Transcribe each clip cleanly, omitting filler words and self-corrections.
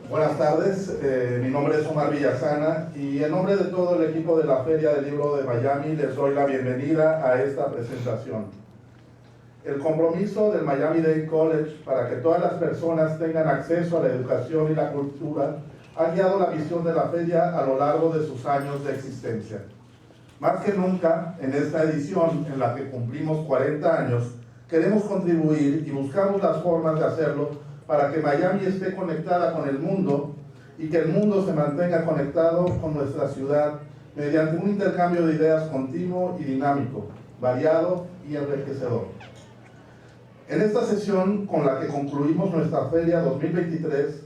Buenas tardes, mi nombre es Omar Villasana y en nombre de todo el equipo de la Feria del Libro de Miami les doy la bienvenida a esta presentación. El compromiso del Miami-Dade College para que todas las personas tengan acceso a la educación y la cultura ha guiado la visión de la feria a lo largo de sus años de existencia. Más que nunca, en esta edición en la que cumplimos 40 años, queremos contribuir y buscamos las formas de hacerlo para que Miami esté conectada con el mundo y que el mundo se mantenga conectado con nuestra ciudad mediante un intercambio de ideas continuo y dinámico, variado y enriquecedor. En esta sesión con la que concluimos nuestra Feria 2023,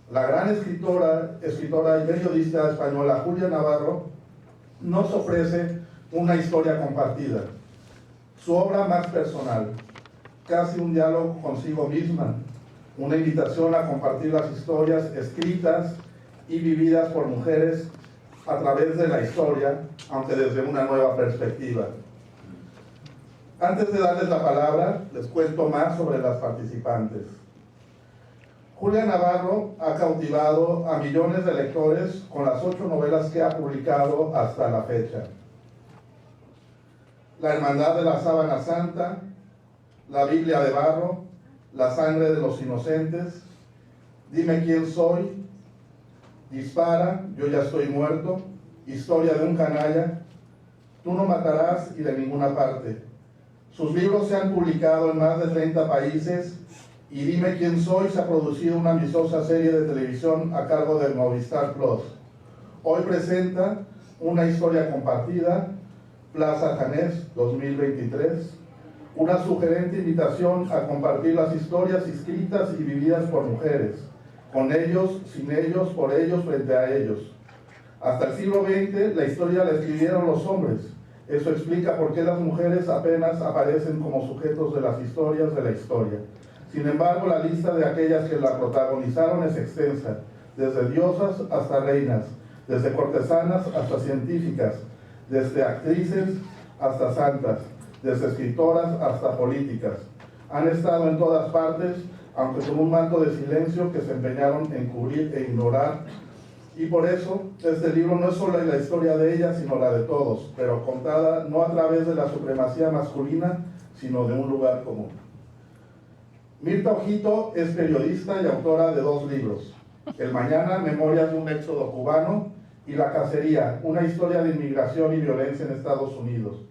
la gran escritora y periodista española Julia Navarro nos ofrece una historia compartida, su obra más personal, casi un diálogo consigo misma, una invitación a compartir las historias escritas y vividas por mujeres a través de la historia, aunque desde una nueva perspectiva. Antes de darles la palabra, les cuento más sobre las participantes. Julia Navarro ha cautivado a millones de lectores con las 8 novelas que ha publicado hasta la fecha. La Hermandad de la Sábana Santa, La Biblia de Barro, La Sangre de los Inocentes, Dime quién soy, Dispara, Yo ya estoy muerto, Historia de un canalla, Tú no matarás y de ninguna parte. Sus libros se han publicado en más de 30 países y Dime quién soy se ha producido una ambiciosa serie de televisión a cargo de Movistar Plus. Hoy presenta una historia compartida, Plaza Janés 2023, una sugerente invitación a compartir las historias escritas y vividas por mujeres, con ellos, sin ellos, por ellos, frente a ellos. Hasta el siglo XX la historia la escribieron los hombres. Eso explica por qué las mujeres apenas aparecen como sujetos de las historias de la historia. Sin embargo, la lista de aquellas que la protagonizaron es extensa, desde diosas hasta reinas, desde cortesanas hasta científicas, desde actrices hasta santas, desde escritoras hasta políticas. Han estado en todas partes, aunque con un manto de silencio que se empeñaron en cubrir e ignorar. Y por eso, este libro no es solo la historia de ellas, sino la de todos, pero contada no a través de la supremacía masculina, sino de un lugar común. Mirta Ojito es periodista y autora de 2 libros, El Mañana, Memorias de un éxodo cubano, y La Cacería, una historia de inmigración y violencia en Estados Unidos.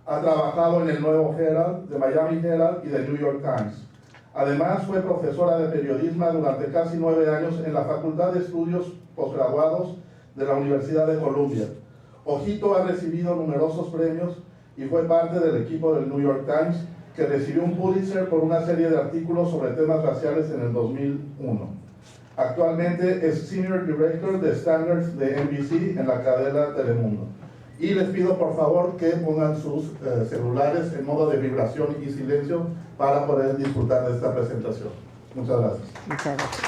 Ha trabajado en el Nuevo Herald, de Miami Herald y del New York Times. Además, fue profesora de periodismo durante casi 9 años en la Facultad de Estudios Postgraduados de la Universidad de Columbia. Ojito ha recibido numerosos premios y fue parte del equipo del New York Times, que recibió un Pulitzer por una serie de artículos sobre temas raciales en el 2001. Actualmente es Senior Director de Standards de NBC en la cadena Telemundo. Y les pido por favor que pongan sus celulares en modo de vibración y silencio para poder disfrutar de esta presentación. Muchas gracias. Muchas gracias.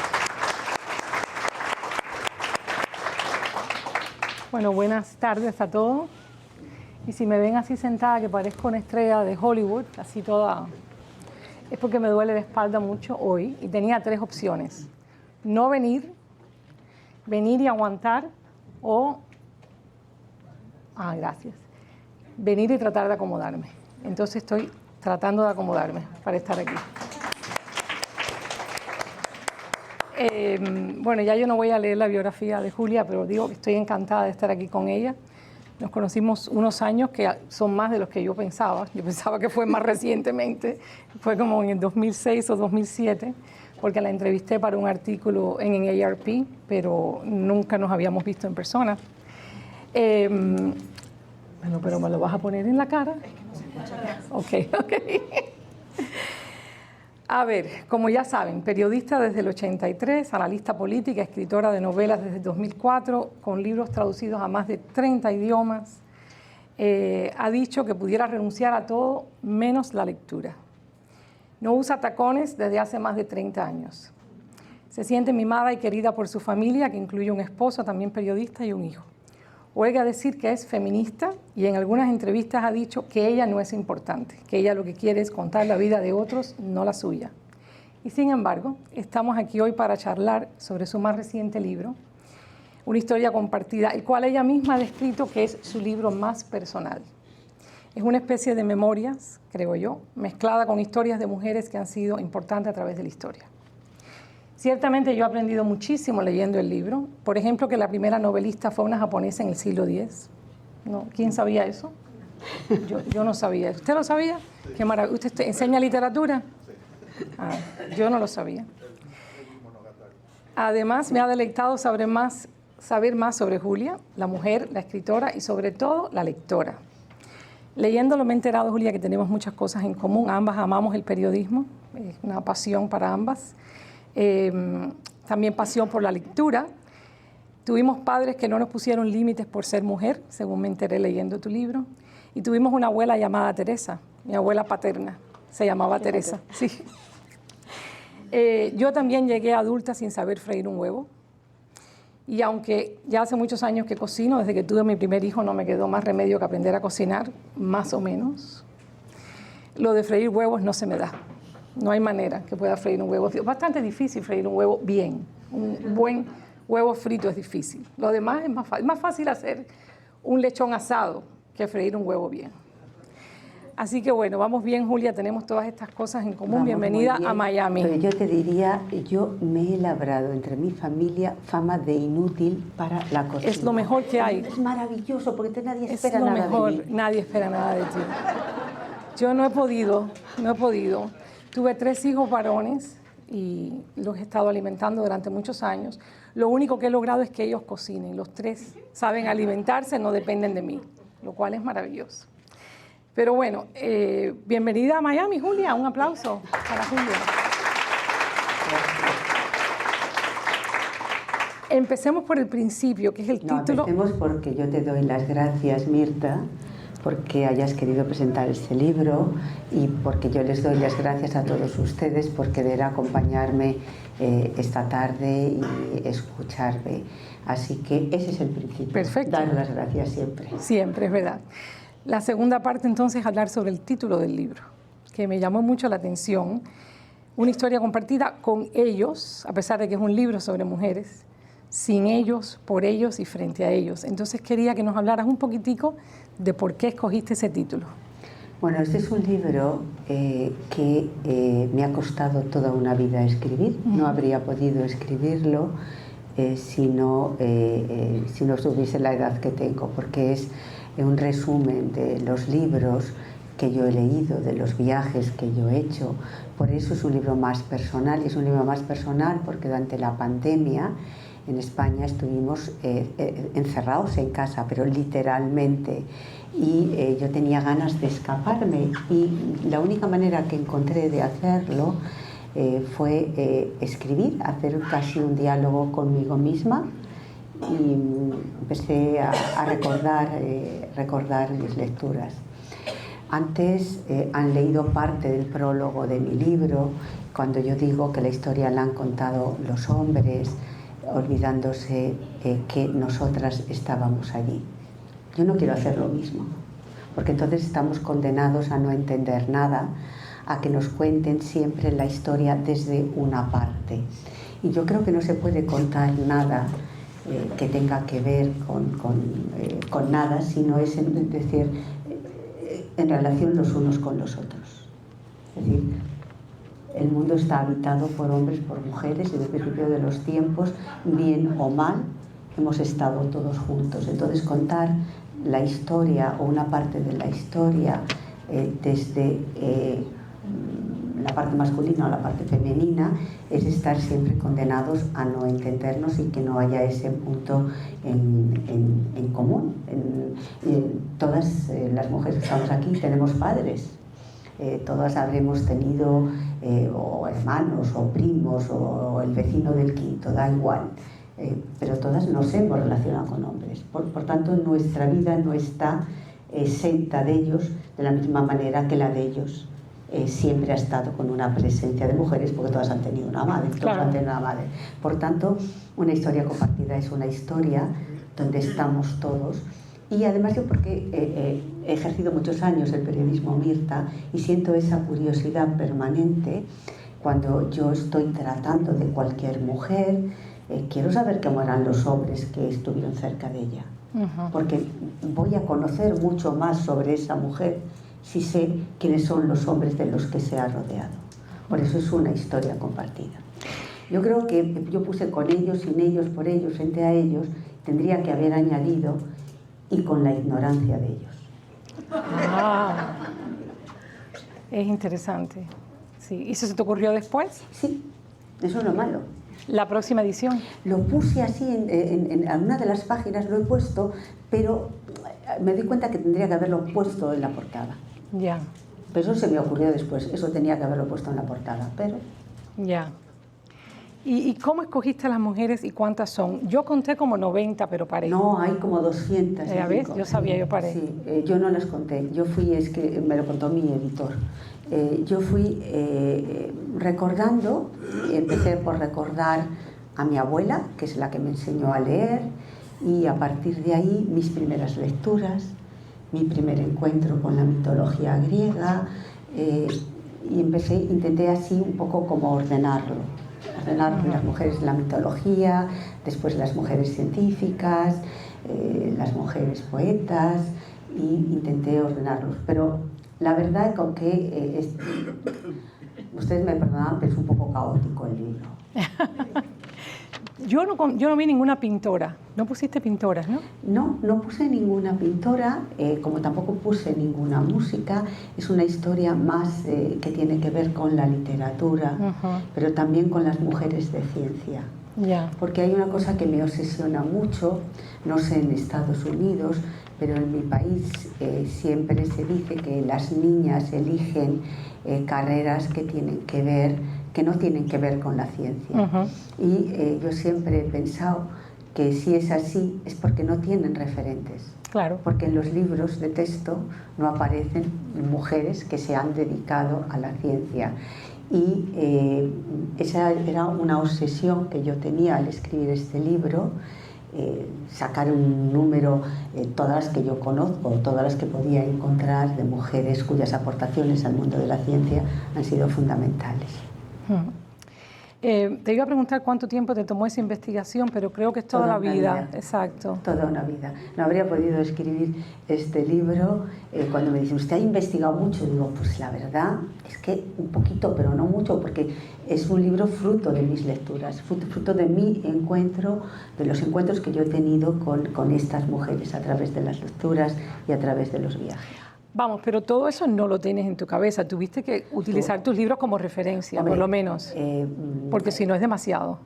Bueno, buenas tardes a todos. Y si me ven así sentada, que parezco una estrella de Hollywood, así toda, es porque me duele la espalda mucho hoy. Y tenía 3 opciones: no venir, venir y aguantar, o gracias, venir y tratar de acomodarme. Entonces estoy tratando de acomodarme para estar aquí. Bueno, ya yo no voy a leer la biografía de Julia, pero digo que estoy encantada de estar aquí con ella. Nos conocimos unos años que son más de los que yo pensaba. Yo pensaba que fue más recientemente, fue como en el 2006 o 2007, porque la entrevisté para un artículo en AARP, pero nunca nos habíamos visto en persona. Bueno, pero me lo vas a poner en la cara. Ok. A ver, como ya saben, periodista desde el 83, analista política, escritora de novelas desde 2004, con libros traducidos a más de 30 idiomas, ha dicho que pudiera renunciar a todo menos la lectura. No usa tacones desde hace más de 30 años. Se siente mimada y querida por su familia, que incluye un esposo, también periodista, y un hijo. Huelga decir que es feminista y en algunas entrevistas ha dicho que ella no es importante, que ella lo que quiere es contar la vida de otros, no la suya. Y sin embargo, estamos aquí hoy para charlar sobre su más reciente libro, Una historia compartida, el cual ella misma ha descrito que es su libro más personal. Es una especie de memorias, creo yo, mezclada con historias de mujeres que han sido importantes a través de la historia. Ciertamente yo he aprendido muchísimo leyendo el libro. Por ejemplo, que la primera novelista fue una japonesa en el siglo X. ¿No? ¿Quién sabía eso? Yo no sabía eso. ¿Usted lo sabía? Qué maravilla. ¿Usted enseña literatura? Ah, yo no lo sabía. Además, me ha deleitado saber más sobre Julia, la mujer, la escritora y sobre todo la lectora. Leyéndolo me he enterado, Julia, que tenemos muchas cosas en común. Ambas amamos el periodismo, es una pasión para ambas. También pasión por la lectura. Tuvimos padres que no nos pusieron límites por ser mujer, según me enteré leyendo tu libro. Y tuvimos una abuela llamada Teresa, mi abuela paterna, se llamaba Teresa. Sí. Yo también llegué adulta sin saber freír un huevo. Y aunque ya hace muchos años que cocino, desde que tuve mi primer hijo no me quedó más remedio que aprender a cocinar, más o menos. Lo de freír huevos no se me da. No hay manera que pueda freír un huevo. Es bastante difícil freír un huevo bien. Un buen huevo frito es difícil. Lo demás es más fácil hacer un lechón asado que freír un huevo bien. Así que bueno, vamos bien, Julia, tenemos todas estas cosas en común. Vamos, bienvenida a Miami. Pero yo te diría, yo me he labrado entre mi familia fama de inútil para la cocina. Es lo mejor que hay. Es maravilloso porque nadie espera nada de mí. Nadie espera nada de ti. Yo no he podido. Tuve 3 hijos varones y los he estado alimentando durante muchos años. Lo único que he logrado es que ellos cocinen. Los 3 saben alimentarse, no dependen de mí, lo cual es maravilloso. Pero bueno, bienvenida a Miami, Julia. Un aplauso para Julia. Empecemos por el principio, que es el título. Empecemos porque yo te doy las gracias, Mirta, porque hayas querido presentar este libro y porque yo les doy las gracias a todos ustedes por querer acompañarme esta tarde y escucharme. Así que ese es el principio. Perfecto. Dar las gracias siempre. Siempre, es verdad. La segunda parte entonces es hablar sobre el título del libro, que me llamó mucho la atención. Una historia compartida con ellos, a pesar de que es un libro sobre mujeres, sin ellos, por ellos y frente a ellos. Entonces quería que nos hablaras un poquitico de por qué escogiste ese título. Bueno, este es un libro que me ha costado toda una vida escribir. No habría podido escribirlo si no tuviese la edad que tengo, porque es un resumen de los libros que yo he leído, de los viajes que yo he hecho. Por eso es un libro más personal, y es un libro más personal porque durante la pandemia en España estuvimos encerrados en casa, pero literalmente, y yo tenía ganas de escaparme, y la única manera que encontré de hacerlo fue escribir, hacer casi un diálogo conmigo misma, y empecé a recordar mis lecturas. Antes han leído parte del prólogo de mi libro, cuando yo digo que la historia la han contado los hombres, olvidándose que nosotras estábamos allí. Yo no quiero hacer lo mismo, porque entonces estamos condenados a no entender nada, a que nos cuenten siempre la historia desde una parte. Y yo creo que no se puede contar nada que tenga que ver con nada, sino es decir, en relación los unos con los otros. Es decir, el mundo está habitado por hombres, por mujeres, y desde el principio de los tiempos, bien o mal, hemos estado todos juntos. Entonces, contar la historia o una parte de la historia desde la parte masculina o la parte femenina es estar siempre condenados a no entendernos y que no haya ese punto en común. Todas las mujeres que estamos aquí tenemos padres, todas habremos tenido o hermanos o primos o el vecino del quinto, da igual, pero todas nos hemos relacionado con hombres. Por tanto, nuestra vida no está exenta de ellos de la misma manera que la de ellos. Siempre ha estado con una presencia de mujeres, porque todas han tenido una madre, todos han tenido una madre. Por tanto, una historia compartida es una historia donde estamos todos. Y además yo, porque he ejercido muchos años el periodismo, Mirta, y siento esa curiosidad permanente, Cuando yo estoy tratando de cualquier mujer, quiero saber cómo eran los hombres que estuvieron cerca de ella. Porque voy a conocer mucho más sobre esa mujer si sé quiénes son los hombres de los que se ha rodeado. Por eso es una historia compartida. Yo creo que yo puse con ellos, sin ellos, por ellos, frente a ellos, tendría que haber añadido y con la ignorancia de ellos. Ah, es interesante. Sí. ¿Y eso se te ocurrió después? Sí, eso es lo malo. La próxima edición. Lo puse así en una de las páginas, lo he puesto, pero me di cuenta que tendría que haberlo puesto en la portada. Ya. Pero eso se me ocurrió después, eso tenía que haberlo puesto en la portada, pero... Ya. ¿Y cómo escogiste a las mujeres y cuántas son? Yo conté como 90, pero paré. No, hay como 200. ¿Ya ves? Yo sabía, yo paré. Sí, yo no las conté. Yo fui, es que me lo contó mi editor. Yo fui recordando, empecé por recordar a mi abuela, que es la que me enseñó a leer, y a partir de ahí mis primeras lecturas, mi primer encuentro con la mitología griega, y intenté así un poco como ordenar las mujeres de la mitología, después las mujeres científicas, las mujeres poetas, y intenté ordenarlos. Pero la verdad es que ustedes me perdonarán, pero es un poco caótico el libro. Yo no vi ninguna pintora. ¿No pusiste pintoras, no? No puse ninguna pintora, como tampoco puse ninguna música. Es una historia más que tiene que ver con la literatura, pero también con las mujeres de ciencia. Yeah. Porque hay una cosa que me obsesiona mucho, no sé en Estados Unidos, pero en mi país siempre se dice que las niñas eligen carreras que no tienen que ver con la ciencia. Y yo siempre he pensado que si es así es porque no tienen referentes. Claro. Porque en los libros de texto no aparecen mujeres que se han dedicado a la ciencia. Y esa era una obsesión que yo tenía al escribir este libro, sacar un número, todas las que yo conozco, todas las que podía encontrar de mujeres cuyas aportaciones al mundo de la ciencia han sido fundamentales. Te iba a preguntar cuánto tiempo te tomó esa investigación, pero creo que es toda la vida. Exacto. Toda una vida. No habría podido escribir este libro. Cuando me dicen, ¿usted ha investigado mucho? Digo, pues la verdad es que un poquito, pero no mucho, porque es un libro fruto de mis lecturas, fruto de mi encuentro, de los encuentros que yo he tenido con estas mujeres a través de las lecturas y a través de los viajes. Vamos, pero todo eso no lo tienes en tu cabeza. Tuviste que utilizar tus libros como referencia, hombre, por lo menos. Porque si no es demasiado.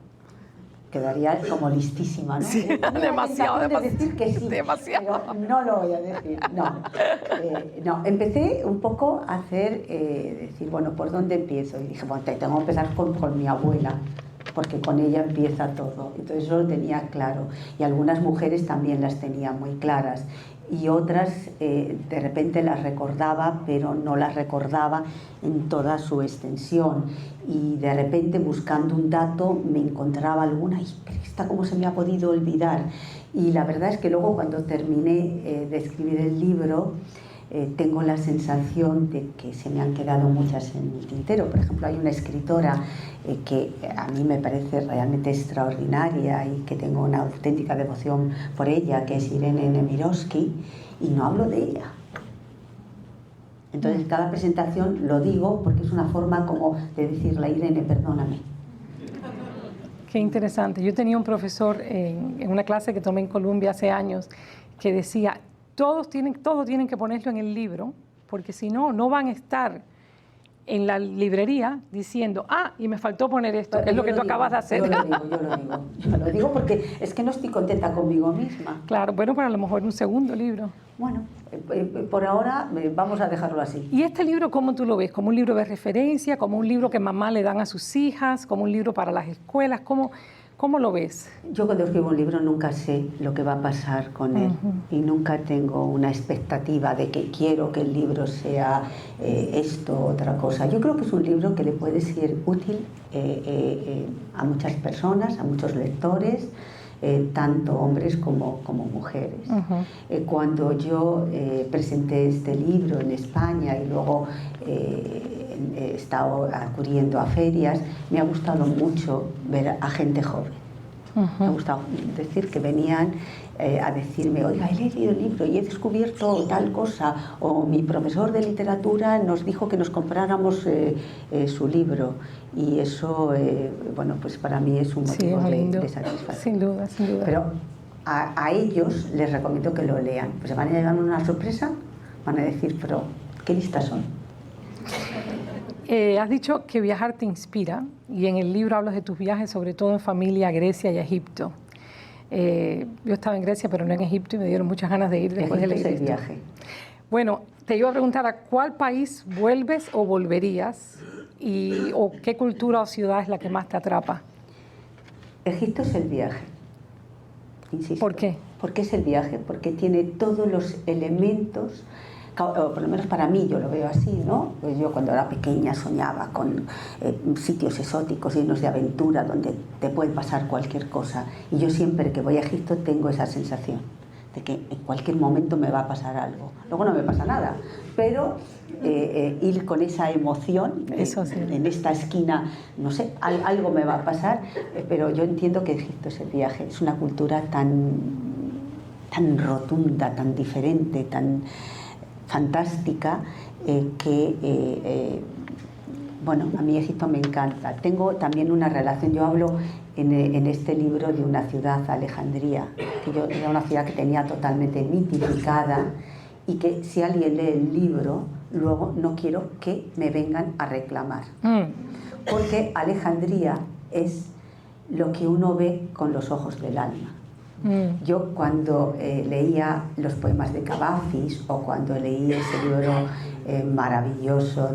Quedaría como listísima, ¿no? Sí, demasiado. Decir que sí, demasiado. Pero no lo voy a decir, no. Empecé un poco a hacer, decir, bueno, ¿por dónde empiezo? Y dije, bueno, tengo que empezar con mi abuela, porque con ella empieza todo. Entonces eso lo tenía claro. Y algunas mujeres también las tenía muy claras. Y otras de repente las recordaba, pero no las recordaba en toda su extensión. Y de repente, buscando un dato, me encontraba alguna, y esta cómo se me ha podido olvidar. Y la verdad es que luego, cuando terminé de escribir el libro, tengo la sensación de que se me han quedado muchas en el tintero. Por ejemplo, hay una escritora que a mí me parece realmente extraordinaria y que tengo una auténtica devoción por ella, que es Irene Nemirovsky, y no hablo de ella. Entonces, cada presentación lo digo porque es una forma como de decirle a Irene, perdóname. Qué interesante. Yo tenía un profesor en una clase que tomé en Columbia hace años que decía, todo tienen que ponerlo en el libro, porque si no, no van a estar en la librería diciendo, y me faltó poner esto, que es lo que tú acabas de hacer. Yo lo digo porque es que no estoy contenta conmigo misma. Claro, bueno, pero a lo mejor un segundo libro. Bueno, por ahora vamos a dejarlo así. ¿Y este libro cómo tú lo ves? ¿Como un libro de referencia? ¿Como un libro que mamá le dan a sus hijas? ¿Como un libro para las escuelas? ¿Cómo lo ves? Yo cuando escribo un libro nunca sé lo que va a pasar con él y nunca tengo una expectativa de que quiero que el libro sea esto o otra cosa. Yo creo que es un libro que le puede ser útil a muchas personas, a muchos lectores, tanto hombres como mujeres. Cuando yo presenté este libro en España y luego he estado acudiendo a ferias, me ha gustado mucho ver a gente joven. Me ha gustado decir que venían a decirme, oiga, he leído el libro y he descubierto tal cosa, o mi profesor de literatura nos dijo que nos compráramos su libro, y eso, bueno, pues para mí es un motivo de satisfacción. Sin duda, sin duda. Pero a ellos les recomiendo que lo lean, pues se van a llegar una sorpresa, van a decir, pero ¿qué listas son? Has dicho que viajar te inspira, y en el libro hablas de tus viajes, sobre todo en familia, a Grecia y a Egipto. Yo estaba en Grecia, pero no en Egipto, y me dieron muchas ganas de ir después de leer el viaje. Bueno, te iba a preguntar, ¿a cuál país vuelves o volverías? ¿O qué cultura o ciudad es la que más te atrapa? Egipto es el viaje, insisto. ¿Por qué? Porque es el viaje, porque tiene todos los elementos, o por lo menos para mí, yo lo veo así, ¿no? Pues yo cuando era pequeña soñaba con sitios exóticos, llenos de aventura, donde te puede pasar cualquier cosa. Y yo siempre que voy a Egipto tengo esa sensación de que en cualquier momento me va a pasar algo. Luego no me pasa nada, pero ir con esa emoción, eso sí, en esta esquina, no sé, algo me va a pasar, pero yo entiendo que Egipto es el viaje. Es una cultura tan rotunda, tan diferente, tan fantástica, bueno, a mí Egipto me encanta. Tengo también una relación, yo hablo en este libro de una ciudad, Alejandría, que era una ciudad que tenía totalmente mitificada, y que si alguien lee el libro, luego no quiero que me vengan a reclamar. Porque Alejandría es lo que uno ve con los ojos del alma. Yo cuando leía los poemas de Cavafis, o cuando leí ese libro maravilloso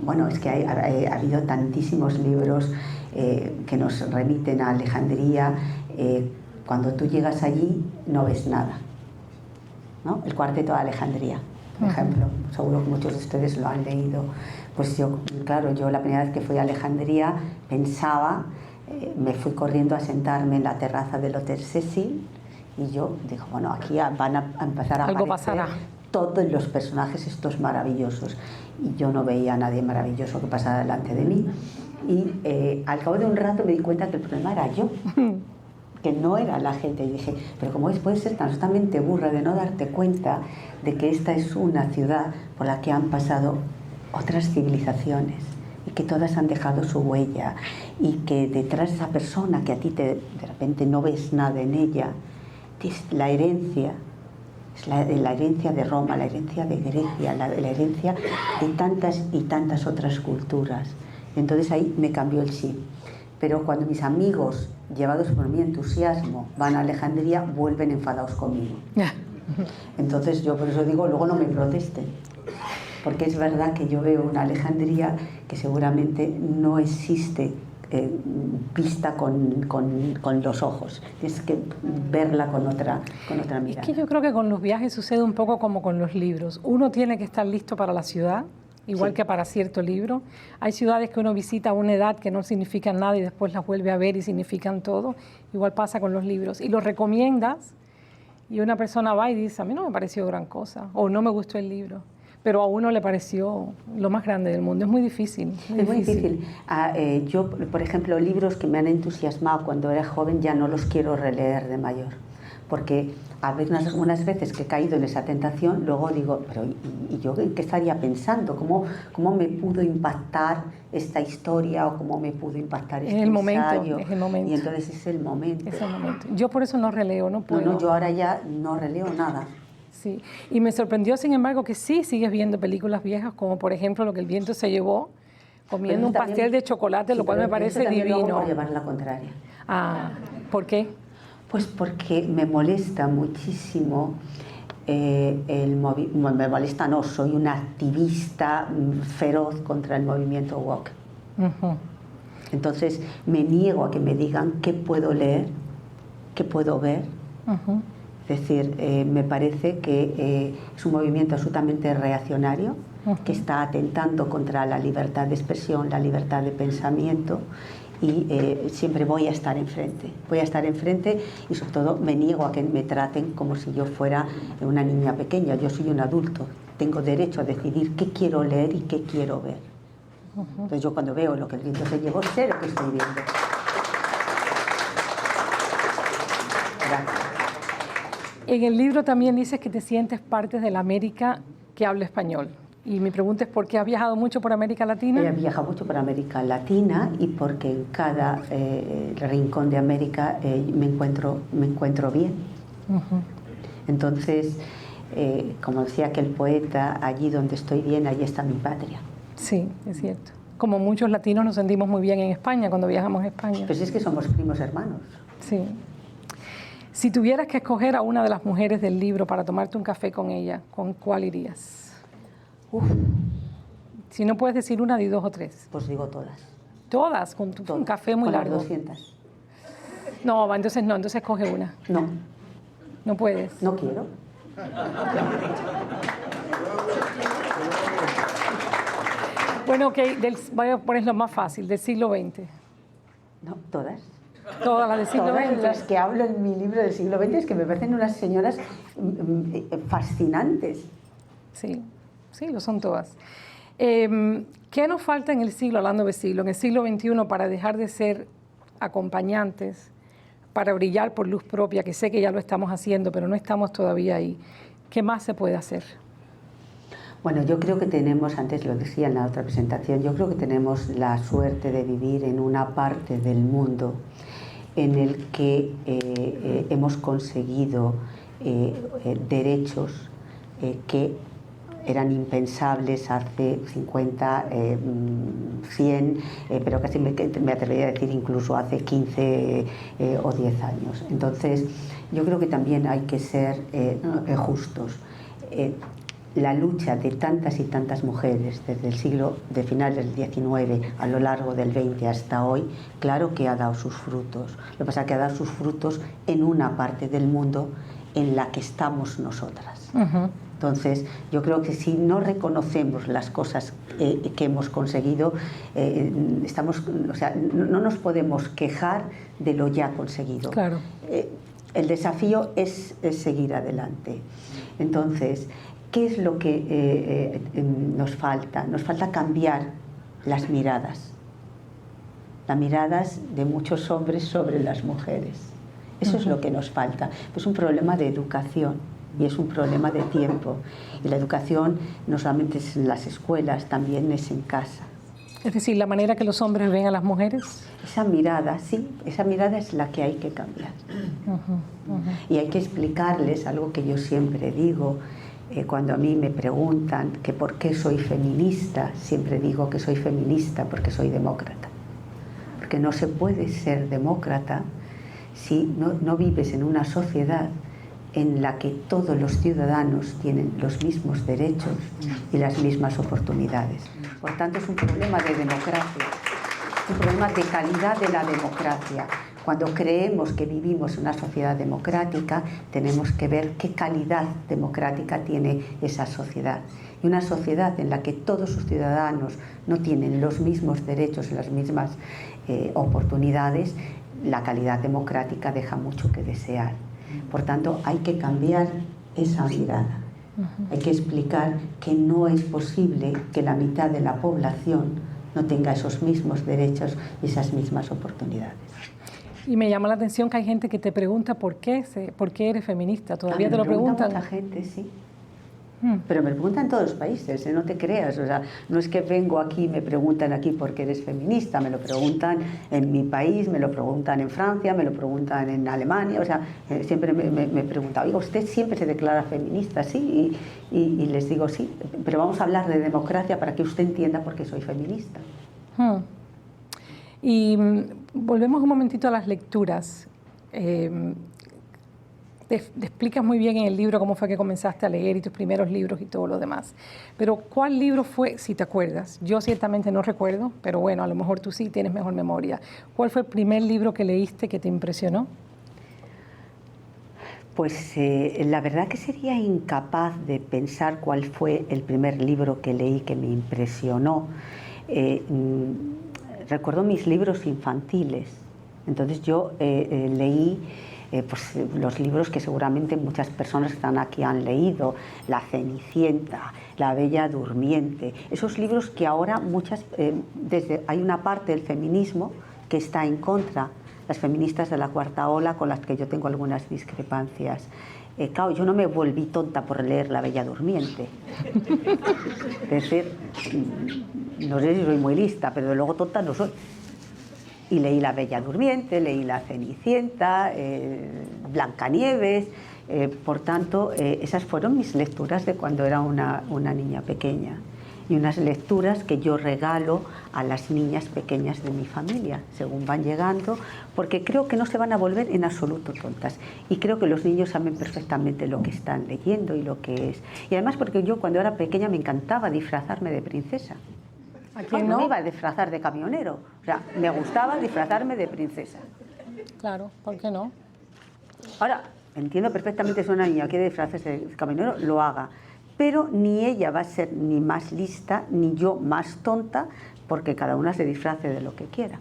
bueno, es que ha habido tantísimos libros que nos remiten a Alejandría. Cuando tú llegas allí no ves nada, ¿no? El Cuarteto de Alejandría, por ejemplo, seguro que muchos de ustedes lo han leído. Pues yo, claro, yo la primera vez que fui a Alejandría pensaba, me fui corriendo a sentarme en la terraza del Hotel Cecil, y yo digo, bueno, aquí van a empezar a aparecer todos los personajes estos maravillosos, y yo no veía a nadie maravilloso que pasara delante de mí, y al cabo de un rato me di cuenta que el problema era yo, que no era la gente, y dije, pero ¿cómo puedes ser tan absolutamente burra de no darte cuenta de que esta es una ciudad por la que han pasado otras civilizaciones, y que todas han dejado su huella, y que detrás de esa persona que a ti de repente no ves nada en ella, es la herencia, es la herencia de Roma, la herencia de Grecia, la herencia de tantas y tantas otras culturas. Entonces ahí me cambió el chip. Pero cuando mis amigos, llevados por mi entusiasmo, van a Alejandría, vuelven enfadados conmigo. Entonces yo por eso digo, luego no me protesten. Porque es verdad que yo veo una Alejandría que seguramente no existe vista con los ojos. Tienes que verla con otra mirada. Es que yo creo que con los viajes sucede un poco como con los libros. Uno tiene que estar listo para la ciudad, igual que para cierto libro. Hay ciudades que uno visita a una edad que no significan nada y después las vuelve a ver y significan todo. Igual pasa con los libros. Y los recomiendas y una persona va y dice, a mí no me pareció gran cosa, o no me gustó el libro. Pero a uno le pareció lo más grande del mundo. Es muy difícil. Es muy difícil. Yo, por ejemplo, libros que me han entusiasmado cuando era joven ya no los quiero releer de mayor. Porque algunas veces que he caído en esa tentación, luego digo, pero ¿y yo qué estaría pensando? ¿Cómo me pudo impactar esta historia, o cómo me pudo impactar este ensayo? Es el momento. Y entonces es el momento. Es el momento. Yo por eso no releo, no puedo. No, yo ahora ya no releo nada. Sí, y me sorprendió, sin embargo, que sí sigues viendo películas viejas, como por ejemplo Lo que el viento se llevó, comiendo un pastel de chocolate, lo cual me parece divino. Lo hago por llevar la contraria. ¿Por qué? Pues porque me molesta muchísimo me molesta, no, soy una activista feroz contra el movimiento woke. Entonces me niego a que me digan qué puedo leer, qué puedo ver. Es decir, me parece que es un movimiento absolutamente reaccionario, que está atentando contra la libertad de expresión, la libertad de pensamiento, y siempre voy a estar enfrente y sobre todo me niego a que me traten como si yo fuera una niña pequeña. Yo soy un adulto, tengo derecho a decidir qué quiero leer y qué quiero ver. Entonces yo cuando veo Lo que el viento se llevó, sé lo que estoy viendo. Gracias. En el libro también dices que te sientes parte de la América que habla español. Y mi pregunta es, ¿por qué has viajado mucho por América Latina? He viajado mucho por América Latina y porque en cada rincón de América me encuentro bien. Entonces, como decía aquel poeta, allí donde estoy bien, allí está mi patria. Sí, es cierto. Como muchos latinos nos sentimos muy bien en España cuando viajamos a España. Pues es que somos primos hermanos. Sí. Si tuvieras que escoger a una de las mujeres del libro para tomarte un café con ella, ¿con cuál irías? Si no puedes decir una, di 2 o 3. Pues digo todas. ¿Todas? Con un café muy largo. Las 200. No, entonces escoge una. No. No puedes. No quiero. Bueno, ok, voy a poner lo más fácil, del siglo XX. No, todas. Todas las del siglo Todas XX. las que hablo en mi libro del siglo XX es que me parecen unas señoras fascinantes. Sí, sí, lo son todas. ¿Qué nos falta en el siglo, hablando de siglo, en el siglo XXI para dejar de ser acompañantes, para brillar por luz propia, que sé que ya lo estamos haciendo, pero no estamos todavía ahí? ¿Qué más se puede hacer? Bueno, yo creo que tenemos, antes lo decía en la otra presentación, yo creo que tenemos la suerte de vivir en una parte del mundo en el que hemos conseguido derechos que eran impensables hace 50, 100, pero casi me atrevería a decir incluso hace 15 o 10 años. Entonces, yo creo que también hay que ser justos. La lucha de tantas y tantas mujeres desde el siglo de final del XIX a lo largo del XX hasta hoy, claro que ha dado sus frutos. Lo que pasa es que ha dado sus frutos en una parte del mundo en la que estamos nosotras. Entonces, yo creo que si no reconocemos las cosas que hemos conseguido, no nos podemos quejar de lo ya conseguido. Claro. El desafío es seguir adelante. Entonces, ¿qué es lo que nos falta? Nos falta cambiar las miradas de muchos hombres sobre las mujeres. Eso es lo que nos falta. Es un problema de educación y es un problema de tiempo. Y la educación no solamente es en las escuelas, también es en casa. Es decir, la manera que los hombres ven a las mujeres. Esa mirada, sí, esa mirada es la que hay que cambiar. Y hay que explicarles algo que yo siempre digo. Cuando a mí me preguntan que por qué soy feminista, siempre digo que soy feminista porque soy demócrata. Porque no se puede ser demócrata si no vives en una sociedad en la que todos los ciudadanos tienen los mismos derechos y las mismas oportunidades. Por tanto, es un problema de democracia, un problema de calidad de la democracia. Cuando creemos que vivimos en una sociedad democrática, tenemos que ver qué calidad democrática tiene esa sociedad. Y una sociedad en la que todos sus ciudadanos no tienen los mismos derechos y las mismas oportunidades, la calidad democrática deja mucho que desear. Por tanto, hay que cambiar esa mirada. Hay que explicar que no es posible que la mitad de la población no tenga esos mismos derechos y esas mismas oportunidades. Y me llama la atención que hay gente que te pregunta por qué eres feminista. ¿Todavía te lo preguntan? Mucha gente, sí. Pero me lo preguntan en todos los países, no te creas. O sea, no es que vengo aquí y me preguntan aquí por qué eres feminista. Me lo preguntan en mi país, me lo preguntan en Francia, me lo preguntan en Alemania. O sea, siempre me preguntan, oiga, ¿usted siempre se declara feminista? Sí, y les digo sí, pero vamos a hablar de democracia para que usted entienda por qué soy feminista. Y volvemos un momentito a las lecturas. Te explicas muy bien en el libro cómo fue que comenzaste a leer y tus primeros libros y todo lo demás. Pero ¿cuál libro fue, si te acuerdas? Yo ciertamente no recuerdo, pero bueno, a lo mejor tú sí tienes mejor memoria. ¿Cuál fue el primer libro que leíste que te impresionó? Pues la verdad que sería incapaz de pensar cuál fue el primer libro que leí que me impresionó. recuerdo mis libros infantiles. Entonces yo leí pues, los libros que seguramente muchas personas que están aquí han leído, La Cenicienta, La Bella Durmiente, esos libros que ahora hay una parte del feminismo que está en contra, las feministas de la cuarta ola con las que yo tengo algunas discrepancias. Claro, yo no me volví tonta por leer La Bella Durmiente. Es decir, no sé si soy muy lista, pero luego tonta no soy. Y leí La Bella Durmiente, leí La Cenicienta, Blancanieves. Por tanto, esas fueron mis lecturas de cuando era una niña pequeña. Y unas lecturas que yo regalo a las niñas pequeñas de mi familia, según van llegando, porque creo que no se van a volver en absoluto tontas. Y creo que los niños saben perfectamente lo que están leyendo y lo que es. Y además porque yo cuando era pequeña me encantaba disfrazarme de princesa. ¿A quién no? no? Me iba a disfrazar de camionero. O sea, me gustaba disfrazarme de princesa. Claro, ¿por qué no? Ahora, entiendo perfectamente si una niña quiere disfrazarse de camionero, lo haga. Pero ni ella va a ser ni más lista, ni yo más tonta, porque cada una se disfrace de lo que quiera.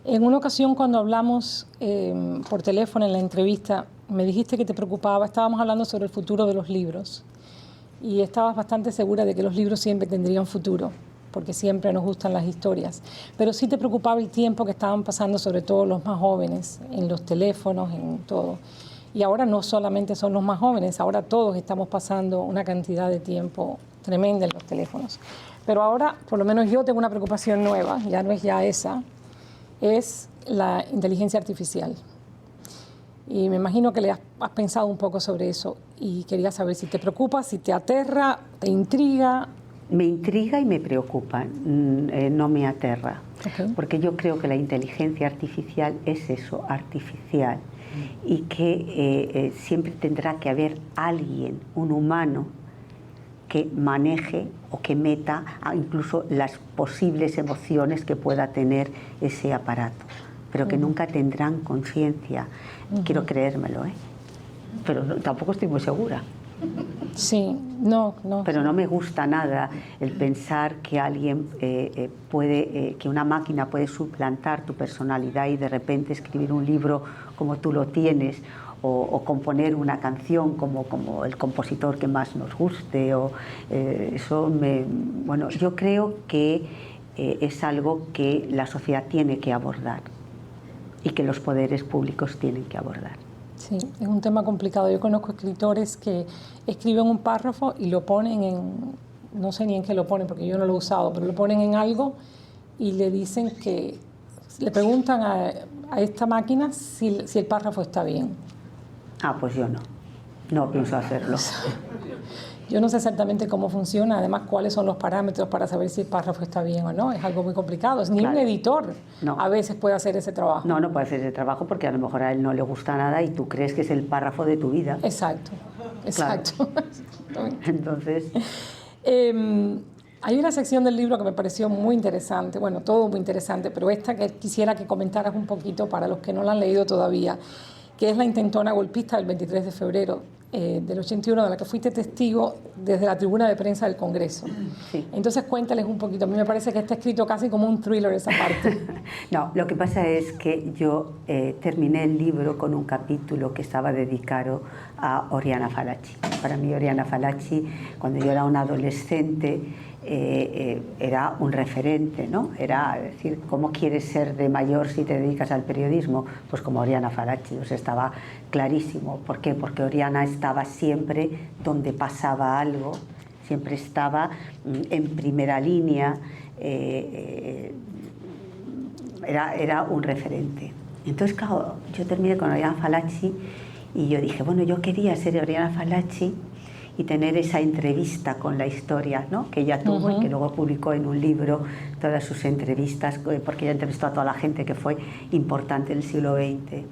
En una ocasión cuando hablamos por teléfono en la entrevista, me dijiste que te preocupaba, estábamos hablando sobre el futuro de los libros y estabas bastante segura de que los libros siempre tendrían futuro, porque siempre nos gustan las historias, pero sí te preocupaba el tiempo que estaban pasando, sobre todo los más jóvenes, en los teléfonos, en todo. Y ahora no solamente son los más jóvenes, ahora todos estamos pasando una cantidad de tiempo tremenda en los teléfonos. Pero ahora, por lo menos yo tengo una preocupación nueva, ya no es ya esa, es la inteligencia artificial. Y me imagino que le has pensado un poco sobre eso y quería saber si te preocupa, si te aterra, te intriga. Me intriga y me preocupa, no me aterra, Okay. Porque yo creo que la inteligencia artificial es eso, artificial, y que siempre tendrá que haber alguien, un humano, que maneje o que meta incluso las posibles emociones que pueda tener ese aparato, pero que nunca tendrán conciencia. Quiero creérmelo, pero tampoco estoy muy segura. Sí, no. Pero no me gusta nada el pensar que alguien que una máquina puede suplantar tu personalidad y de repente escribir un libro como tú lo tienes, o componer una canción como el compositor que más nos guste. Bueno, yo creo que es algo que la sociedad tiene que abordar y que los poderes públicos tienen que abordar. Sí, es un tema complicado. Yo conozco escritores que escriben un párrafo y lo ponen no sé ni en qué lo ponen porque yo no lo he usado, pero lo ponen en algo y le dicen que, le preguntan a esta máquina si el párrafo está bien. Pues yo no pienso hacerlo. Yo no sé exactamente cómo funciona, además cuáles son los parámetros para saber si el párrafo está bien o no. Es algo muy complicado. Ni un editor a veces puede hacer ese trabajo. No puede hacer ese trabajo porque a lo mejor a él no le gusta nada y tú crees que es el párrafo de tu vida. Exacto. Claro. Entonces... hay una sección del libro que me pareció muy interesante, bueno, todo muy interesante, pero esta que quisiera que comentaras un poquito para los que no la han leído todavía, que es la intentona golpista del 23 de febrero del 81, de la que fuiste testigo desde la tribuna de prensa del Congreso. Sí. Entonces cuéntales un poquito, a mí me parece que está escrito casi como un thriller esa parte. No, lo que pasa es que yo terminé el libro con un capítulo que estaba dedicado a Oriana Fallaci. Para mí Oriana Fallaci, cuando yo era una adolescente, era un referente, ¿no? Era decir, ¿cómo quieres ser de mayor si te dedicas al periodismo? Pues como Oriana Fallaci, estaba clarísimo. ¿Por qué? Porque Oriana estaba siempre donde pasaba algo, siempre estaba en primera línea, era un referente. Entonces, claro, yo terminé con Oriana Fallaci y yo dije, bueno, yo quería ser Oriana Fallaci y tener esa entrevista con la historia, ¿no?, que ella tuvo y que luego publicó en un libro todas sus entrevistas, porque ella entrevistó a toda la gente que fue importante en el siglo XX.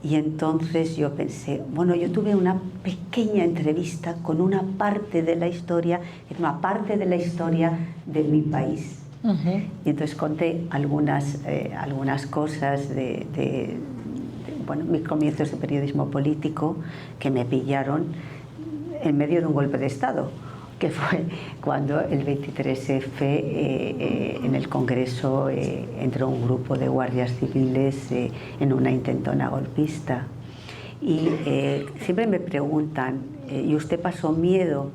Y entonces yo pensé, bueno, yo tuve una pequeña entrevista con una parte de la historia, una parte de la historia de mi país. Y entonces conté algunas cosas de mis comienzos de periodismo político que me pillaron en medio de un golpe de Estado. O que fue cuando el 23F en el Congreso entró un grupo de guardias civiles en una intentona golpista. Y siempre me preguntan, ¿y usted pasó miedo?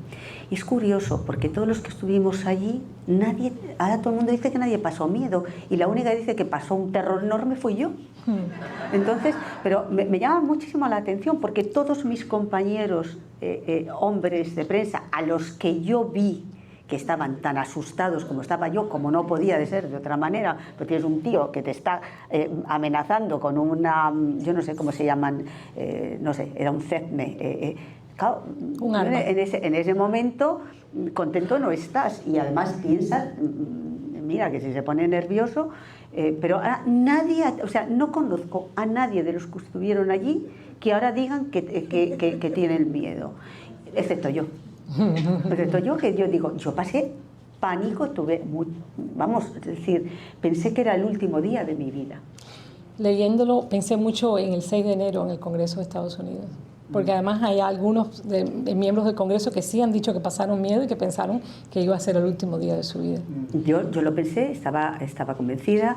Y es curioso, porque todos los que estuvimos allí, ahora todo el mundo dice que nadie pasó miedo, y la única que dice que pasó un terror enorme fui yo. Entonces, pero me llama muchísimo la atención, porque todos mis compañeros, hombres de prensa, a los que yo vi que estaban tan asustados como estaba yo, como no podía de ser de otra manera, porque tienes un tío que te está amenazando con una, yo no sé cómo se llaman, no sé, era un CEDME, claro, un arma. En ese momento contento no estás, y además piensas, mira, que si se pone nervioso, pero ahora nadie, o sea, no conozco a nadie de los que estuvieron allí que ahora digan que tienen miedo, excepto yo. Excepto yo, que yo digo, yo pasé pánico, vamos, es decir, pensé que era el último día de mi vida. Leyéndolo, pensé mucho en el 6 de enero en el Congreso de Estados Unidos, porque además hay algunos de miembros del Congreso que sí han dicho que pasaron miedo y que pensaron que iba a ser el último día de su vida. Yo lo pensé, estaba convencida.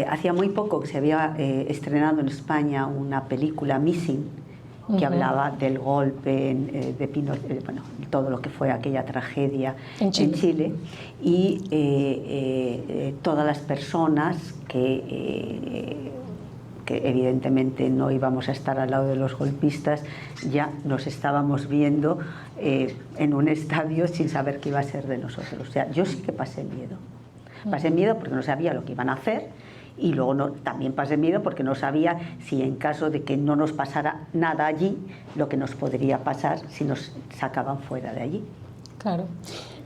Hacía muy poco que se había estrenado en España una película, Missing, que hablaba del golpe de Pinochet, bueno, todo lo que fue aquella tragedia en Chile, y todas las personas que evidentemente no íbamos a estar al lado de los golpistas, ya nos estábamos viendo en un estadio sin saber qué iba a ser de nosotros. O sea, yo sí que pasé miedo. Pasé miedo porque no sabía lo que iban a hacer, y luego también pasé miedo porque no sabía si en caso de que no nos pasara nada allí, lo que nos podría pasar si nos sacaban fuera de allí. Claro.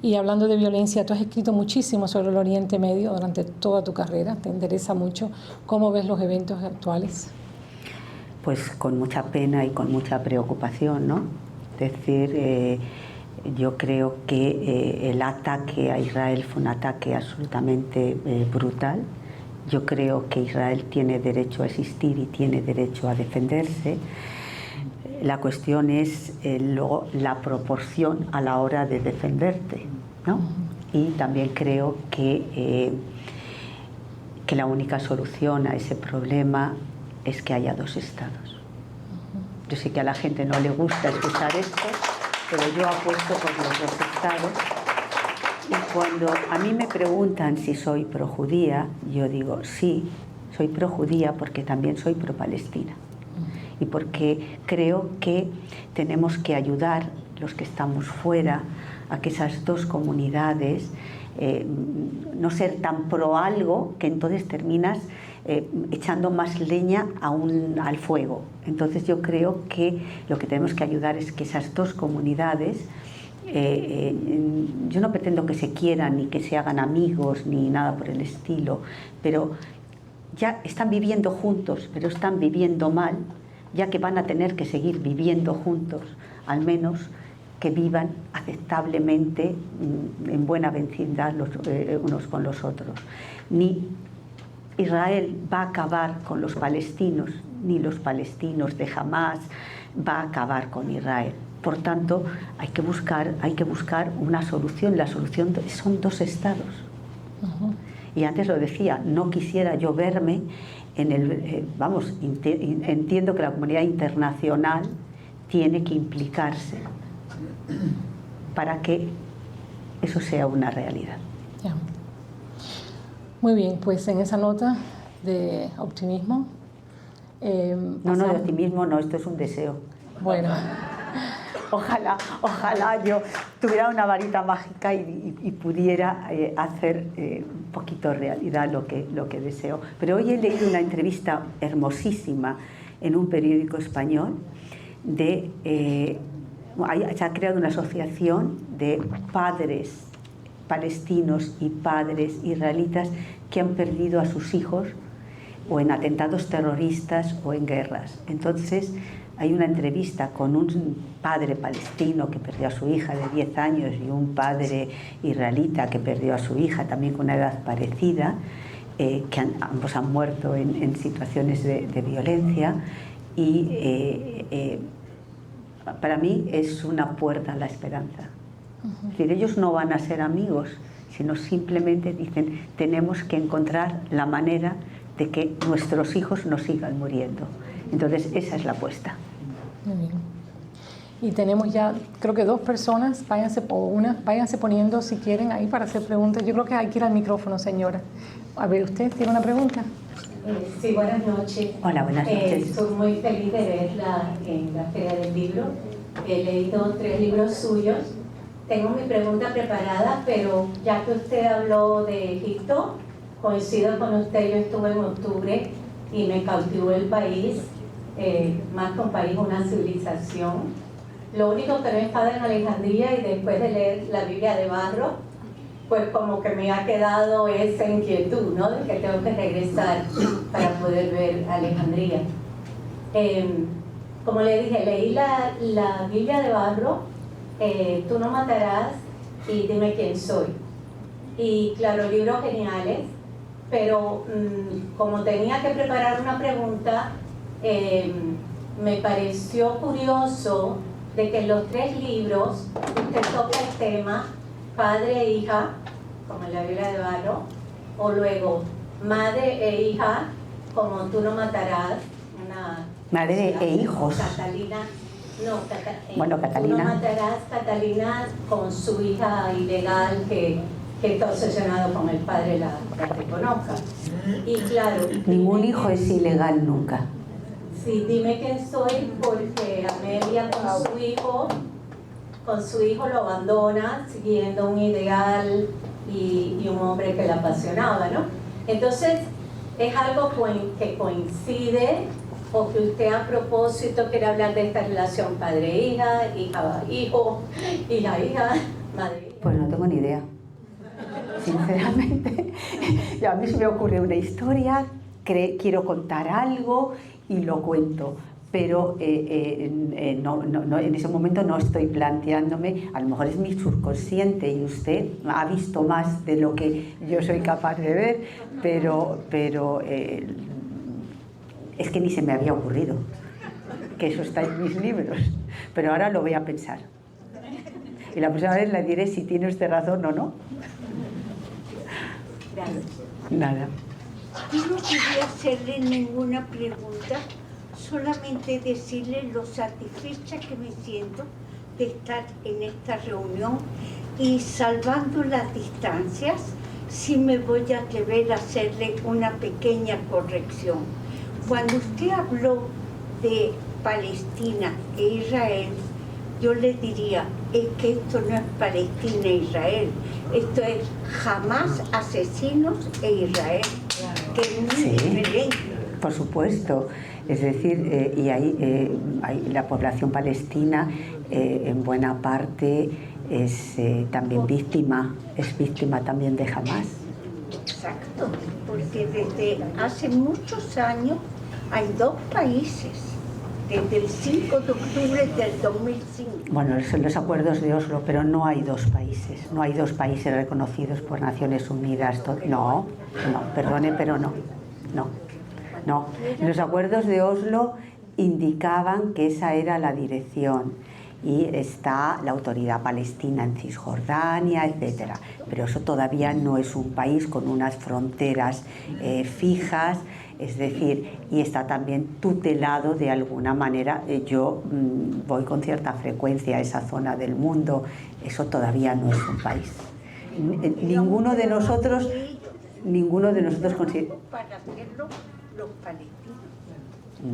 Y hablando de violencia, tú has escrito muchísimo sobre el Oriente Medio durante toda tu carrera, te interesa mucho. ¿Cómo ves los eventos actuales? Pues con mucha pena y con mucha preocupación, ¿no? Es decir, yo creo que el ataque a Israel fue un ataque absolutamente brutal. Yo creo que Israel tiene derecho a existir y tiene derecho a defenderse. La cuestión es luego la proporción a la hora de defenderte, ¿no? Y también creo que la única solución a ese problema es que haya dos estados. Yo sé que a la gente no le gusta escuchar esto, pero yo apuesto por los dos estados. Y cuando a mí me preguntan si soy projudía, yo digo sí, soy projudía porque también soy pro-palestina. Y porque creo que tenemos que ayudar, los que estamos fuera, a que esas dos comunidades no ser tan pro algo que entonces terminas echando más leña al fuego. Entonces yo creo que lo que tenemos que ayudar es que esas dos comunidades, yo no pretendo que se quieran ni que se hagan amigos ni nada por el estilo, pero ya están viviendo juntos, pero están viviendo mal, ya que van a tener que seguir viviendo juntos, al menos que vivan aceptablemente en buena vecindad unos con los otros. Ni Israel va a acabar con los palestinos, ni los palestinos de Hamás va a acabar con Israel. Por tanto, hay que buscar una solución. La solución son dos estados. Y antes lo decía, no quisiera yo verme en el... entiendo que la comunidad internacional tiene que implicarse para que eso sea una realidad. Ya. Muy bien, pues en esa nota de optimismo... No, de optimismo no, esto es un deseo. Bueno... Ojalá yo tuviera una varita mágica y pudiera hacer un poquito realidad lo que deseo. Pero hoy he leído una entrevista hermosísima en un periódico español se ha creado una asociación de padres palestinos y padres israelitas que han perdido a sus hijos o en atentados terroristas o en guerras. Entonces, hay una entrevista con un padre palestino que perdió a su hija de 10 años y un padre israelita que perdió a su hija también con una edad parecida, que ambos han muerto en situaciones de violencia, y para mí es una puerta a la esperanza. Es decir, ellos no van a ser amigos, sino simplemente dicen, tenemos que encontrar la manera de que nuestros hijos no sigan muriendo. Entonces, esa es la apuesta. Muy bien. Y tenemos ya, creo que 2 personas, váyanse poniendo si quieren ahí para hacer preguntas. Yo creo que hay que ir al micrófono, señora. A ver, ¿usted tiene una pregunta? Sí, buenas noches. Hola, buenas noches. Estoy muy feliz de verla en la Feria del Libro. He leído 3 libros suyos. Tengo mi pregunta preparada, pero ya que usted habló de Egipto, coincido con usted, yo estuve en octubre y me cautivó el país, más que un país, una civilización. Lo único que no he estado en Alejandría, y después de leer la Biblia de barro, pues como que me ha quedado esa inquietud, ¿no? De que tengo que regresar para poder ver Alejandría. Como le dije, leí la Biblia de barro, Tú no matarás y Dime quién soy. Y claro, libros geniales, pero como tenía que preparar una pregunta, me pareció curioso de que en los 3 libros usted toca el tema padre e hija, como en la Biblia de barro, o luego madre e hija, como Tú no matarás, Madre e hijos. Catalina, bueno, Catalina. Tú no matarás, Catalina con su hija ilegal que está obsesionado con el padre, la reconozca. Y claro, Ningún hijo es ilegal nunca. Sí, Dime quién soy, porque Amelia con su hijo lo abandona siguiendo un ideal y un hombre que la apasionaba, ¿no? Entonces, es algo que coincide, o que usted a propósito quiere hablar de esta relación padre-hija, hija-hijo, hija-hija, madre-hija. Pues no tengo ni idea, sinceramente. A mí se me ocurre una historia, quiero contar algo y lo cuento, pero en ese momento no estoy planteándome, a lo mejor es mi subconsciente y usted ha visto más de lo que yo soy capaz de ver, pero es que ni se me había ocurrido que eso está en mis libros, pero ahora lo voy a pensar. Y la próxima vez le diré si tiene usted razón o no. Gracias. Nada. Yo no quería hacerle ninguna pregunta, solamente decirle lo satisfecha que me siento de estar en esta reunión y salvando las distancias, sí me voy a atrever a hacerle una pequeña corrección. Cuando usted habló de Palestina e Israel, yo le diría, es que esto no es Palestina e Israel, esto es Hamás, asesinos e Israel, que es muy diferente. Por supuesto. Es decir, y la población palestina en buena parte es también víctima también de Hamás. Exacto, porque desde hace muchos años hay 2 países, desde el 5 de octubre del 2005. Bueno, son los acuerdos de Oslo, pero no hay 2 países, no hay 2 países reconocidos por Naciones Unidas. No, perdone, pero no. Los acuerdos de Oslo indicaban que esa era la dirección y está la autoridad palestina en Cisjordania, etcétera. Pero eso todavía no es un país con unas fronteras fijas, es decir, y está también tutelado de alguna manera. Yo voy con cierta frecuencia a esa zona del mundo, eso todavía no es un país. Ninguno de nosotros considera... Para hacerlo los palestinos.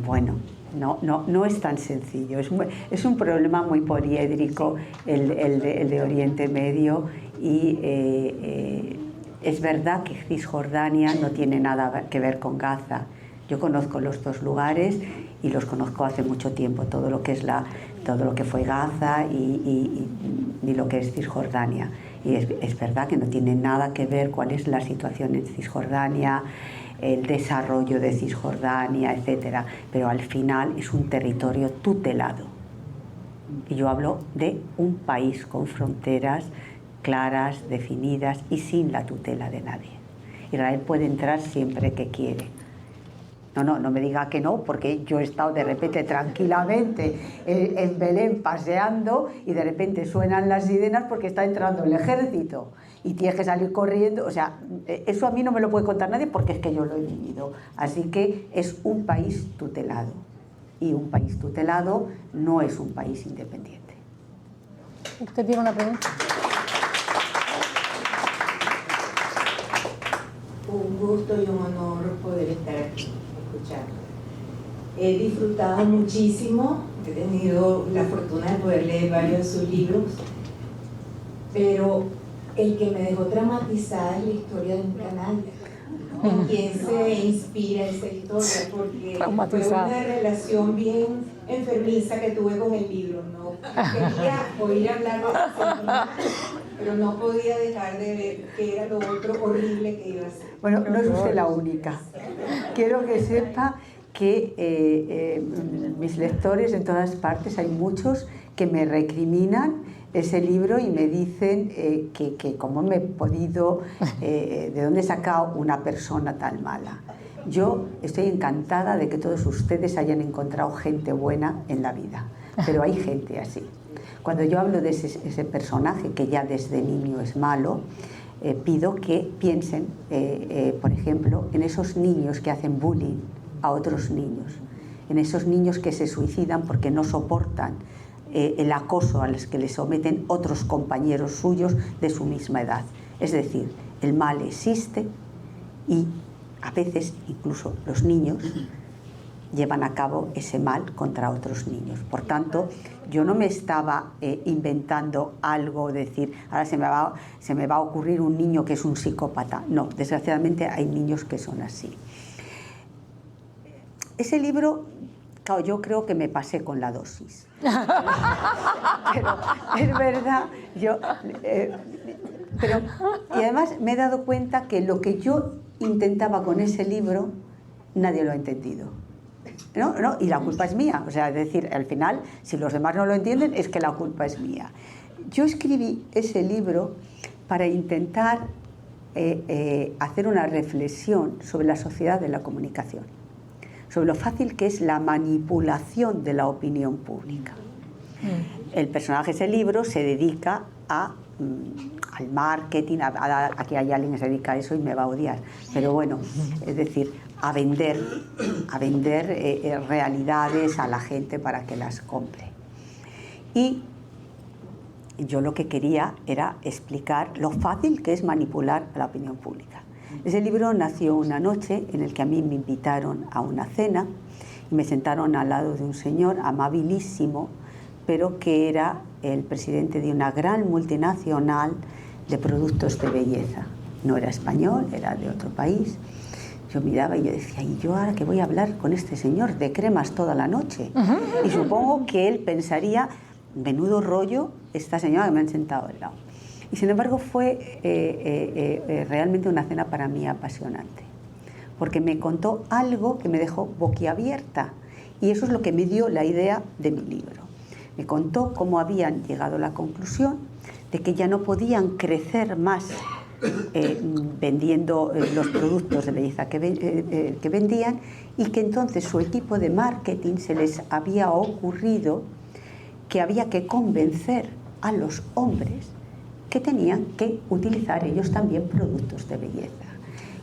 Bueno, no es tan sencillo, es un problema muy poliédrico el de Oriente Medio y es verdad que Cisjordania no tiene nada que ver con Gaza. Yo conozco los 2 lugares y los conozco hace mucho tiempo, todo lo que fue Gaza y lo que es Cisjordania. Y es verdad que no tiene nada que ver cuál es la situación en Cisjordania, el desarrollo de Cisjordania, etcétera, pero al final es un territorio tutelado. Y yo hablo de un país con fronteras claras, definidas y sin la tutela de nadie. Israel puede entrar siempre que quiere. No me diga que no, porque yo he estado de repente tranquilamente en Belén paseando y de repente suenan las sirenas porque está entrando el ejército y tienes que salir corriendo. O sea, eso a mí no me lo puede contar nadie porque es que yo lo he vivido. Así que es un país tutelado, y un país tutelado no es un país independiente. ¿Usted tiene una pregunta? Un gusto y un honor poder estar aquí escuchando. He disfrutado muchísimo, he tenido la fortuna de poder leer varios de sus libros, pero el que me dejó traumatizada es la historia de un canalla. ¿En quién se inspira esa historia? Porque fue una relación bien enfermiza que tuve con el libro, ¿no? Quería oír hablar de esa persona, pero no podía dejar de ver qué era lo otro horrible que iba a hacer. Bueno, no es usted la única. Quiero que sepa que mis lectores en todas partes, hay muchos que me recriminan ese libro y me dicen que cómo me he podido, de dónde he sacado una persona tan mala. Yo estoy encantada de que todos ustedes hayan encontrado gente buena en la vida, pero hay gente así. Cuando yo hablo de ese personaje que ya desde niño es malo, pido que piensen, por ejemplo, en esos niños que hacen bullying a otros niños, en esos niños que se suicidan porque no soportan el acoso a los que les someten otros compañeros suyos de su misma edad. Es decir, el mal existe y a veces incluso los niños llevan a cabo ese mal contra otros niños. Por tanto, yo no me estaba inventando algo, decir, ahora se me va a ocurrir un niño que es un psicópata. No, desgraciadamente hay niños que son así. Ese libro, claro, yo creo que me pasé con la dosis. Pero es verdad, y además me he dado cuenta que lo que yo intentaba con ese libro, nadie lo ha entendido. ¿No? Y la culpa es mía, o sea, es decir, al final, si los demás no lo entienden, es que la culpa es mía. Yo escribí ese libro para intentar hacer una reflexión sobre la sociedad de la comunicación, sobre lo fácil que es la manipulación de la opinión pública. El personaje de ese libro se dedica al marketing, aquí hay alguien que se dedica a eso y me va a odiar, pero bueno, es decir, a vender realidades a la gente para que las compre. Y yo lo que quería era explicar lo fácil que es manipular a la opinión pública. Ese libro nació una noche en el que a mí me invitaron a una cena y me sentaron al lado de un señor amabilísimo, pero que era el presidente de una gran multinacional de productos de belleza. No era español, era de otro país. Yo miraba y yo decía, ¿y yo ahora que voy a hablar con este señor de cremas toda la noche? Y supongo que él pensaría, menudo rollo esta señora que me han sentado al lado. Y sin embargo fue realmente una cena para mí apasionante, porque me contó algo que me dejó boquiabierta, y eso es lo que me dio la idea de mi libro. Me contó cómo habían llegado a la conclusión de que ya no podían crecer más vendiendo los productos de belleza que vendían, y que entonces su equipo de marketing se les había ocurrido que había que convencer a los hombres que tenían que utilizar ellos también productos de belleza.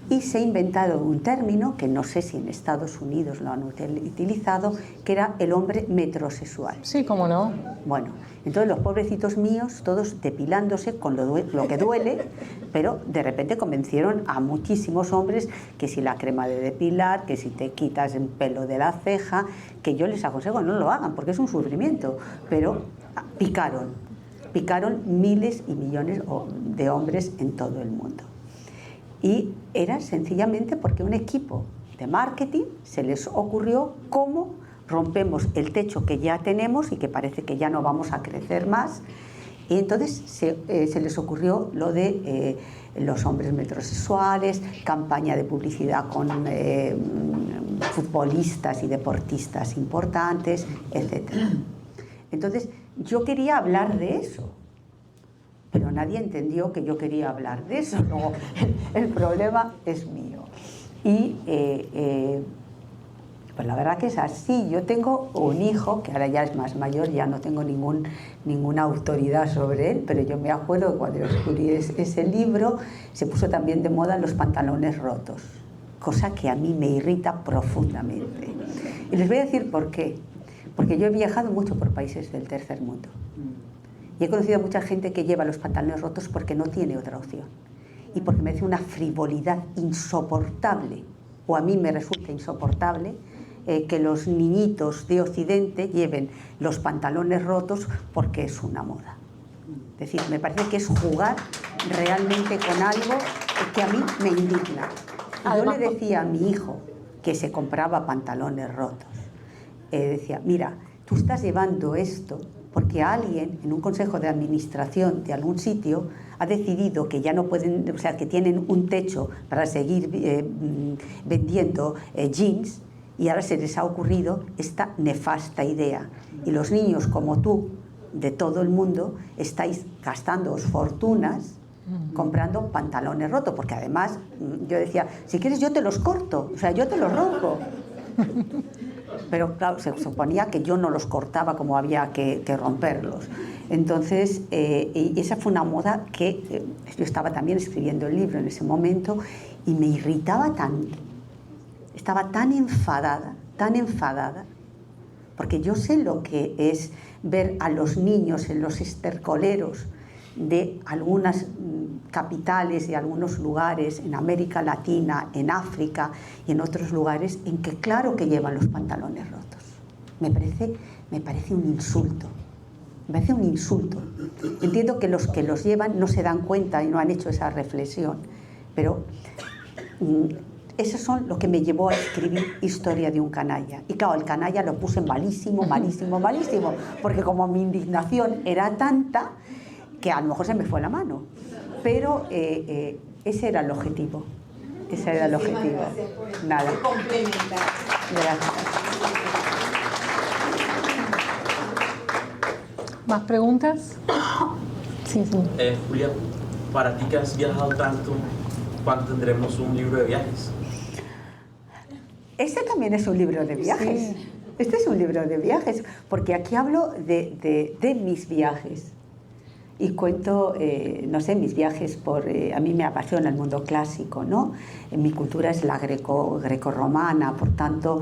Y se ha inventado un término, que no sé si en Estados Unidos lo han utilizado, que era el hombre metrosexual. Sí, cómo no. Bueno, entonces los pobrecitos míos, todos depilándose con lo que duele, pero de repente convencieron a muchísimos hombres que si la crema de depilar, que si te quitas el pelo de la ceja, que yo les aconsejo no lo hagan porque es un sufrimiento, pero picaron miles y millones de hombres en todo el mundo. Y era sencillamente porque un equipo de marketing se les ocurrió cómo rompemos el techo que ya tenemos y que parece que ya no vamos a crecer más, y entonces se les ocurrió lo de los hombres metrosexuales, campaña de publicidad con futbolistas y deportistas importantes, etc. Entonces yo quería hablar de eso, pero nadie entendió que yo quería hablar de eso. Luego, el problema es mío. Y Pues la verdad que es así. Yo tengo un hijo que ahora ya es más mayor, ya no tengo ninguna autoridad sobre él, pero yo me acuerdo que cuando yo escribí ese libro se puso también de moda los pantalones rotos, cosa que a mí me irrita profundamente. Y les voy a decir por qué. Porque yo he viajado mucho por países del tercer mundo y he conocido a mucha gente que lleva los pantalones rotos porque no tiene otra opción y porque me hace una frivolidad insoportable, o a mí me resulta insoportable que los niñitos de Occidente lleven los pantalones rotos porque es una moda. Es decir, me parece que es jugar realmente con algo que a mí me indigna. Y yo le decía a mi hijo que se compraba pantalones rotos, decía, mira, tú estás llevando esto porque alguien en un consejo de administración de algún sitio ha decidido que ya no pueden, o sea, que tienen un techo para seguir vendiendo jeans, y ahora se les ha ocurrido esta nefasta idea. Y los niños como tú, de todo el mundo, estáis gastándoos fortunas comprando pantalones rotos, porque además yo decía, si quieres yo te los corto, o sea, yo te los rompo. Pero claro, se suponía que yo no los cortaba como había que romperlos. Entonces, esa fue una moda que yo estaba también escribiendo el libro en ese momento y me irritaba tanto. Estaba tan enfadada, porque yo sé lo que es ver a los niños en los estercoleros de algunas capitales y algunos lugares en América Latina, en África y en otros lugares, en que claro que llevan los pantalones rotos. Me parece un insulto. Me parece un insulto. Entiendo que los llevan no se dan cuenta y no han hecho esa reflexión, pero eso son lo que me llevó a escribir Historia de un canalla. Y claro, el canalla lo puse malísimo, porque como mi indignación era tanta que a lo mejor se me fue la mano. Pero ese era el objetivo. Ese era el objetivo. Gracias por Nada. complementar. Gracias. ¿Más preguntas? Sí, sí. Julia, para ti que has viajado tanto, ¿cuándo tendremos un libro de viajes? Este también es un libro de viajes. Sí. Este es un libro de viajes, porque aquí hablo de mis viajes. Y cuento, no sé, mis viajes a mí me apasiona el mundo clásico, ¿no? Mi cultura es la grecorromana, por tanto,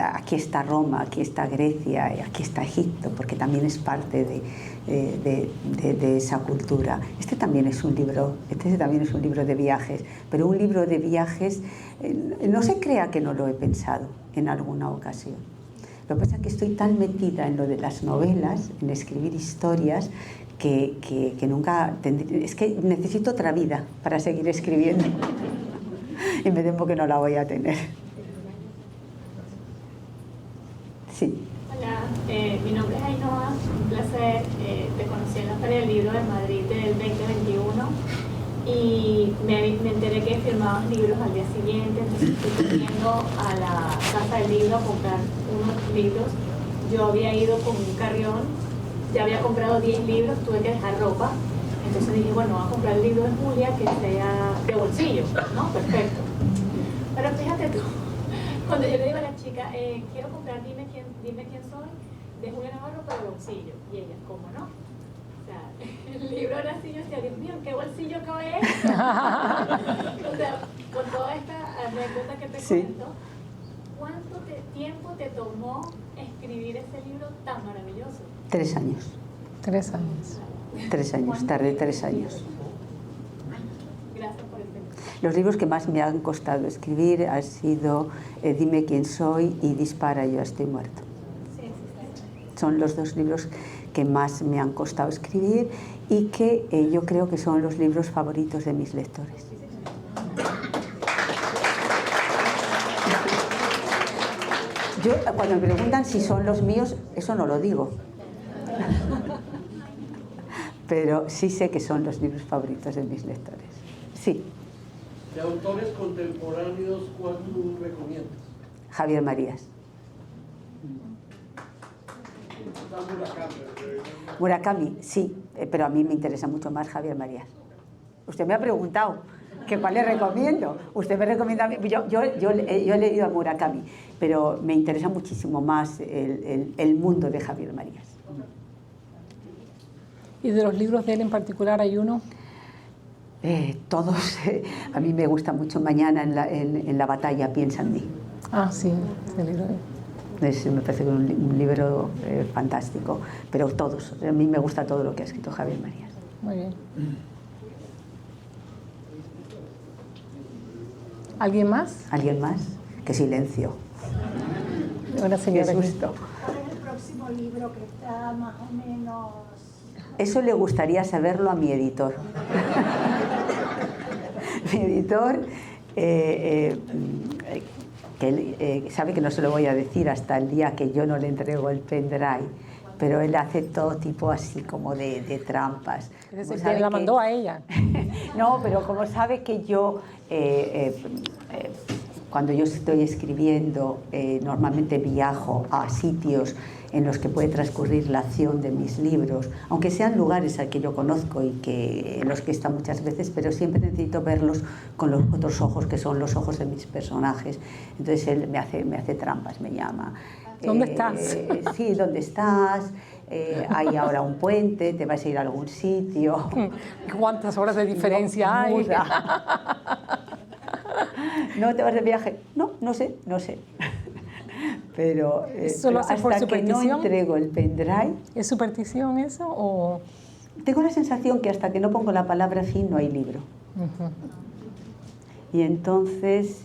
aquí está Roma, aquí está Grecia, aquí está Egipto, porque también es parte de esa cultura. Este también es un libro de viajes, pero un libro de viajes, no se crea que no lo he pensado en alguna ocasión. Lo que pasa es que estoy tan metida en lo de las novelas, en escribir historias, que nunca tendré, es que necesito otra vida para seguir escribiendo y me temo que no la voy a tener. Sí. Hola, mi nombre es Ainhoa, un placer, te conocí en la Feria del Libro de Madrid del 2021 y me enteré que firmabas libros al día siguiente, entonces estoy corriendo a la casa del libro a comprar unos libros. Yo había ido con un carrión, ya había comprado 10 libros, tuve que dejar ropa, entonces dije, bueno, voy a comprar el libro de Julia que sea de bolsillo, ¿no? Perfecto. Pero fíjate tú, cuando yo le digo a la chica, quiero comprar Dime quién soy, de Julia Navarro, pero de bolsillo, y ella, ¿cómo no? O sea, el libro era así, yo decía, Dios mío, ¿en qué bolsillo cabe esto? O sea, con toda esta anécdota que te cuento, ¿cuánto tiempo te tomó escribir ese libro tan maravilloso? 3 años. 3 años. 3 años, tardé 3 años. Gracias por el tiempo. Los libros que más me han costado escribir han sido Dime quién soy y Dispara, yo estoy muerto. Son los 2 libros que más me han costado escribir y que yo creo que son los libros favoritos de mis lectores. Yo, cuando me preguntan si son los míos, eso no lo digo. Pero sí sé que son los libros favoritos de mis lectores. Sí. De autores contemporáneos, ¿cuál tú recomiendas? Javier Marías. Murakami, sí, pero a mí me interesa mucho más Javier Marías. Usted me ha preguntado. ¿Que cuál le recomiendo? Usted me recomienda a mí. Yo he leído a Murakami, pero me interesa muchísimo más el mundo de Javier Marías. ¿Y de los libros de él en particular hay uno? Todos. A mí me gusta mucho Mañana en la batalla, piensa en mí. Ah, sí, el libro de él. Me parece un libro fantástico, pero todos. A mí me gusta todo lo que ha escrito Javier Marías. Muy bien. ¿Alguien más? ¿Alguien más? ¡Qué silencio! Una señora. ¡Qué susto! ¿Cuál es el próximo libro que está más o menos...? Eso le gustaría saberlo a mi editor. Mi editor, que sabe que no se lo voy a decir hasta el día que yo no le entrego el pendrive, pero él hace todo tipo así como de trampas. Es decir, que la mandó a ella. No, pero como sabe que yo, cuando yo estoy escribiendo, normalmente viajo a sitios en los que puede transcurrir la acción de mis libros, aunque sean lugares al que yo conozco y en los que he estado muchas veces, pero siempre necesito verlos con los otros ojos, que son los ojos de mis personajes. Entonces él me hace trampas, me llama. ¿Dónde estás? Sí, ¿dónde estás? Hay ahora un puente, te vas a ir a algún sitio. ¿Cuántas horas de diferencia hay? ¿No te vas de viaje? No, no sé. Pero, ¿Eso lo hace por hasta que no superstición? entrego el pendrive... ¿Es superstición eso o...? Tengo la sensación que hasta que no pongo la palabra fin no hay libro. Y entonces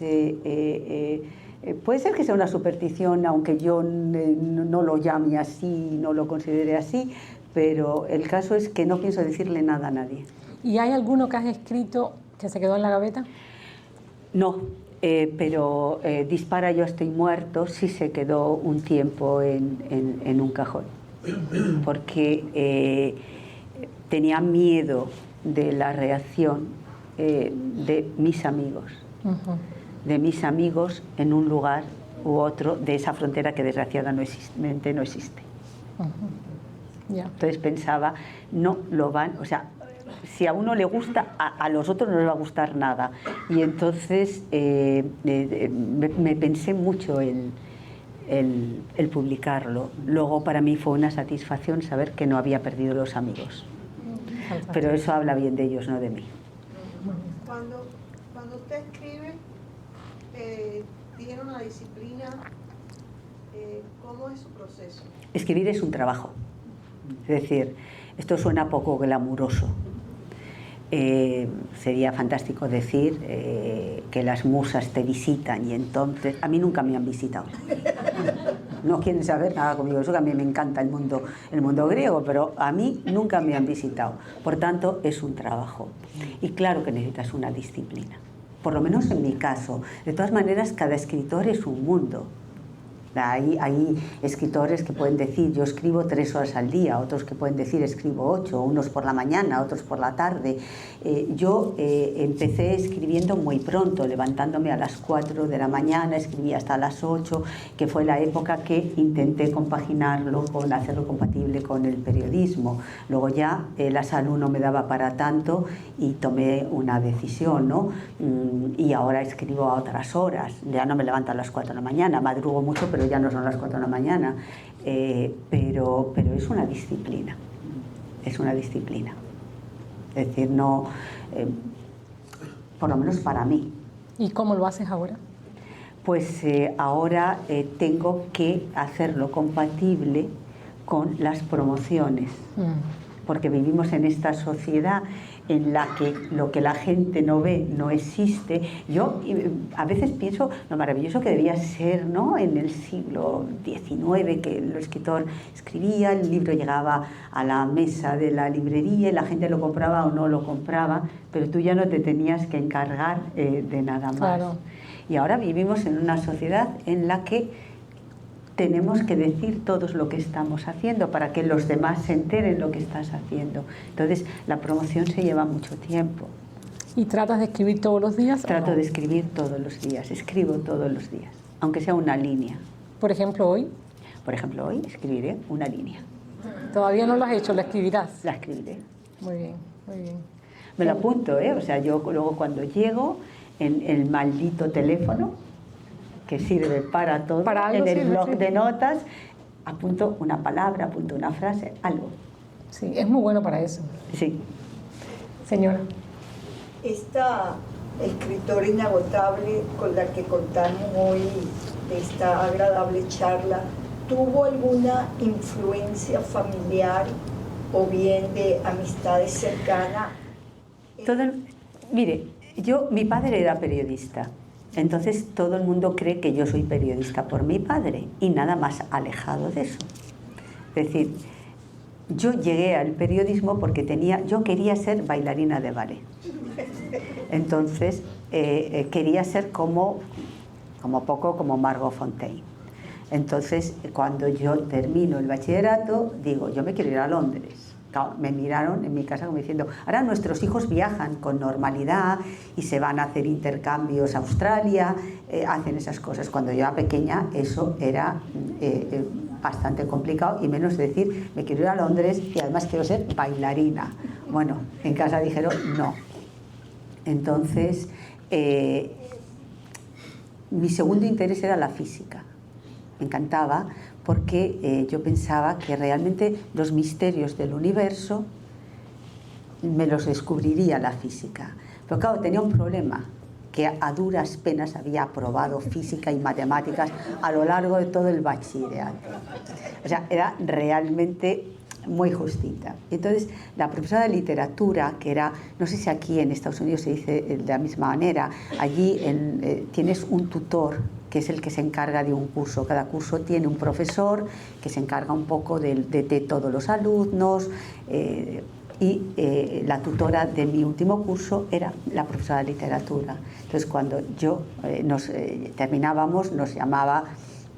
puede ser que sea una superstición, aunque yo no lo llame así, no lo considere así, pero el caso es que no pienso decirle nada a nadie. ¿Y hay alguno que has escrito que se quedó en la gaveta? No, pero Dispara, yo estoy muerto sí se quedó un tiempo en un cajón, porque tenía miedo de la reacción de mis amigos. De mis amigos en un lugar u otro de esa frontera que desgraciadamente no existe. Entonces pensaba, no lo van, o sea, si a uno le gusta, a los otros no les va a gustar nada. Y entonces me pensé mucho el publicarlo. Luego para mí fue una satisfacción saber que no había perdido los amigos. Pero eso habla bien de ellos, no de mí. Cuando usted escribe, tiene una disciplina, ¿cómo es su proceso? Escribir es un trabajo. Es decir, esto suena poco glamuroso. Sería fantástico decir que las musas te visitan y entonces... A mí nunca me han visitado. No quieren saber nada conmigo. Eso que a mí me encanta el mundo griego, pero a mí nunca me han visitado. Por tanto, es un trabajo. Y claro que necesitas una disciplina. Por lo menos en mi caso. De todas maneras, cada escritor es un mundo. Hay escritores que pueden decir, yo escribo 3 horas al día, otros que pueden decir, escribo 8, unos por la mañana, otros por la tarde. Yo empecé escribiendo muy pronto, levantándome a las 4 de la mañana, escribí hasta las 8, que fue la época que intenté compaginarlo, hacerlo compatible con el periodismo. Luego ya la salud no me daba para tanto y tomé una decisión, ¿no? Y ahora escribo a otras horas, ya no me levanto a las 4 de la mañana, madrugo mucho, pero ya no son las 4 de la mañana, pero es una disciplina, es decir, no, por lo menos para mí. ¿Y cómo lo haces ahora? Pues ahora tengo que hacerlo compatible con las promociones, porque vivimos en esta sociedad en la que lo que la gente no ve no existe. Yo a veces pienso lo maravilloso que debía ser, ¿no?, en el siglo XIX, que el escritor escribía, el libro llegaba a la mesa de la librería y la gente lo compraba o no lo compraba, pero tú ya no te tenías que encargar de nada más. Claro. Y ahora vivimos en una sociedad en la que tenemos que decir todos lo que estamos haciendo para que los demás se enteren lo que estás haciendo. Entonces, la promoción se lleva mucho tiempo. ¿Y tratas de escribir todos los días? Trato de escribir todos los días, escribo todos los días, aunque sea una línea. ¿Por ejemplo, hoy? Por ejemplo, hoy escribiré una línea. ¿Todavía no lo has hecho? ¿La escribirás? La escribiré. Muy bien, muy bien. Me lo apunto, ¿eh? O sea, yo luego cuando llego en el maldito teléfono, que sirve para todo, Para algo en el sirve, blog sí. de notas, apunto una palabra, apunto una frase, algo. Sí, es muy bueno para eso. Sí. Señora. Esta escritora inagotable con la que contamos hoy esta agradable charla, ¿tuvo alguna influencia familiar o bien de amistades cercanas? Mire, mi padre era periodista, entonces todo el mundo cree que yo soy periodista por mi padre y nada más alejado de eso. Es decir, yo llegué al periodismo porque yo quería ser bailarina de ballet. Entonces quería ser como Margot Fonteyn. Entonces cuando yo termino el bachillerato digo, yo me quiero ir a Londres. Claro, me miraron en mi casa como diciendo, ahora nuestros hijos viajan con normalidad y se van a hacer intercambios a Australia, hacen esas cosas. Cuando yo era pequeña eso era bastante complicado, y menos decir, me quiero ir a Londres y además quiero ser bailarina. Bueno, en casa dijeron no. Entonces, mi segundo interés era la física. Me encantaba porque yo pensaba que realmente los misterios del universo me los descubriría la física. Pero claro, tenía un problema, que a duras penas había aprobado física y matemáticas a lo largo de todo el bachillerato. O sea, era realmente muy justita. Entonces, la profesora de literatura, que era, no sé si aquí en Estados Unidos se dice de la misma manera, allí tienes un tutor, que es el que se encarga de un curso. Cada curso tiene un profesor que se encarga un poco de todos los alumnos, y la tutora de mi último curso era la profesora de literatura. Entonces, cuando terminábamos, nos llamaba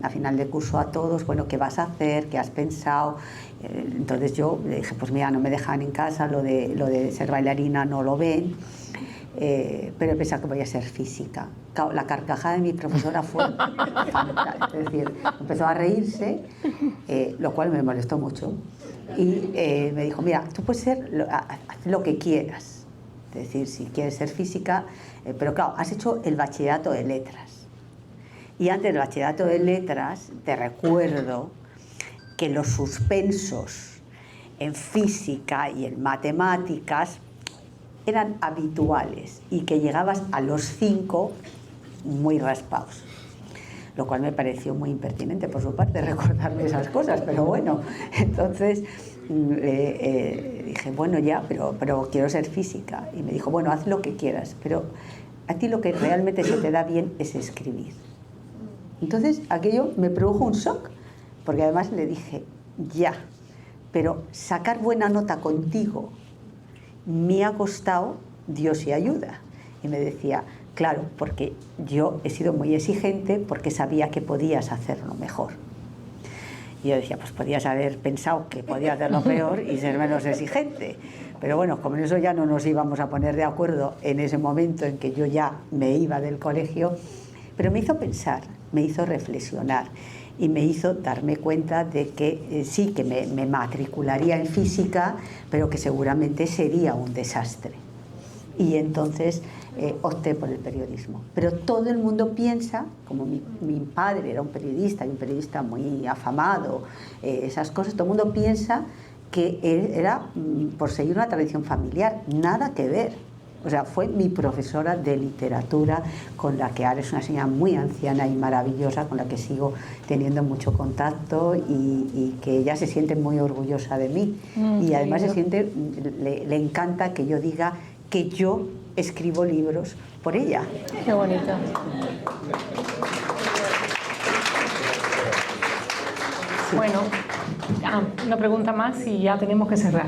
a final de curso a todos, bueno, ¿qué vas a hacer? ¿Qué has pensado? Entonces yo le dije, pues mira, no me dejan en casa, lo de ser bailarina no lo ven, pero he pensado que voy a ser física. Claro, la carcajada de mi profesora fue fantástica, es decir, empezó a reírse, lo cual me molestó mucho, y me dijo, mira, tú puedes haz lo que quieras, es decir, si quieres ser física, pero claro, has hecho el bachillerato de letras. Y antes del bachillerato de letras, te recuerdo que los suspensos en física y en matemáticas eran habituales y que llegabas a los 5 muy raspados. Lo cual me pareció muy impertinente por su parte recordarme esas cosas, pero bueno, entonces dije, bueno ya, pero quiero ser física. Y me dijo, bueno, haz lo que quieras, pero a ti lo que realmente se te da bien es escribir. Entonces aquello me produjo un shock, porque además le dije, ya, pero sacar buena nota contigo me ha costado Dios y ayuda. Y me decía, claro, porque yo he sido muy exigente porque sabía que podías hacerlo mejor. Y yo decía, pues podías haber pensado que podía hacerlo peor y ser menos exigente. Pero bueno, como en eso ya no nos íbamos a poner de acuerdo en ese momento en que yo ya me iba del colegio, pero me hizo pensar, me hizo reflexionar y me hizo darme cuenta de que sí, que me matricularía en física, pero que seguramente sería un desastre. Y entonces opté por el periodismo. Pero todo el mundo piensa, como mi padre era un periodista y un periodista muy afamado, esas cosas, todo el mundo piensa que era por seguir una tradición familiar, nada que ver. O sea, fue mi profesora de literatura, con la que ahora es una señora muy anciana y maravillosa, con la que sigo teniendo mucho contacto y que ella se siente muy orgullosa de mí. Y además le encanta que yo diga que yo escribo libros por ella. Qué bonito. Sí. Bueno, una pregunta más y ya tenemos que cerrar.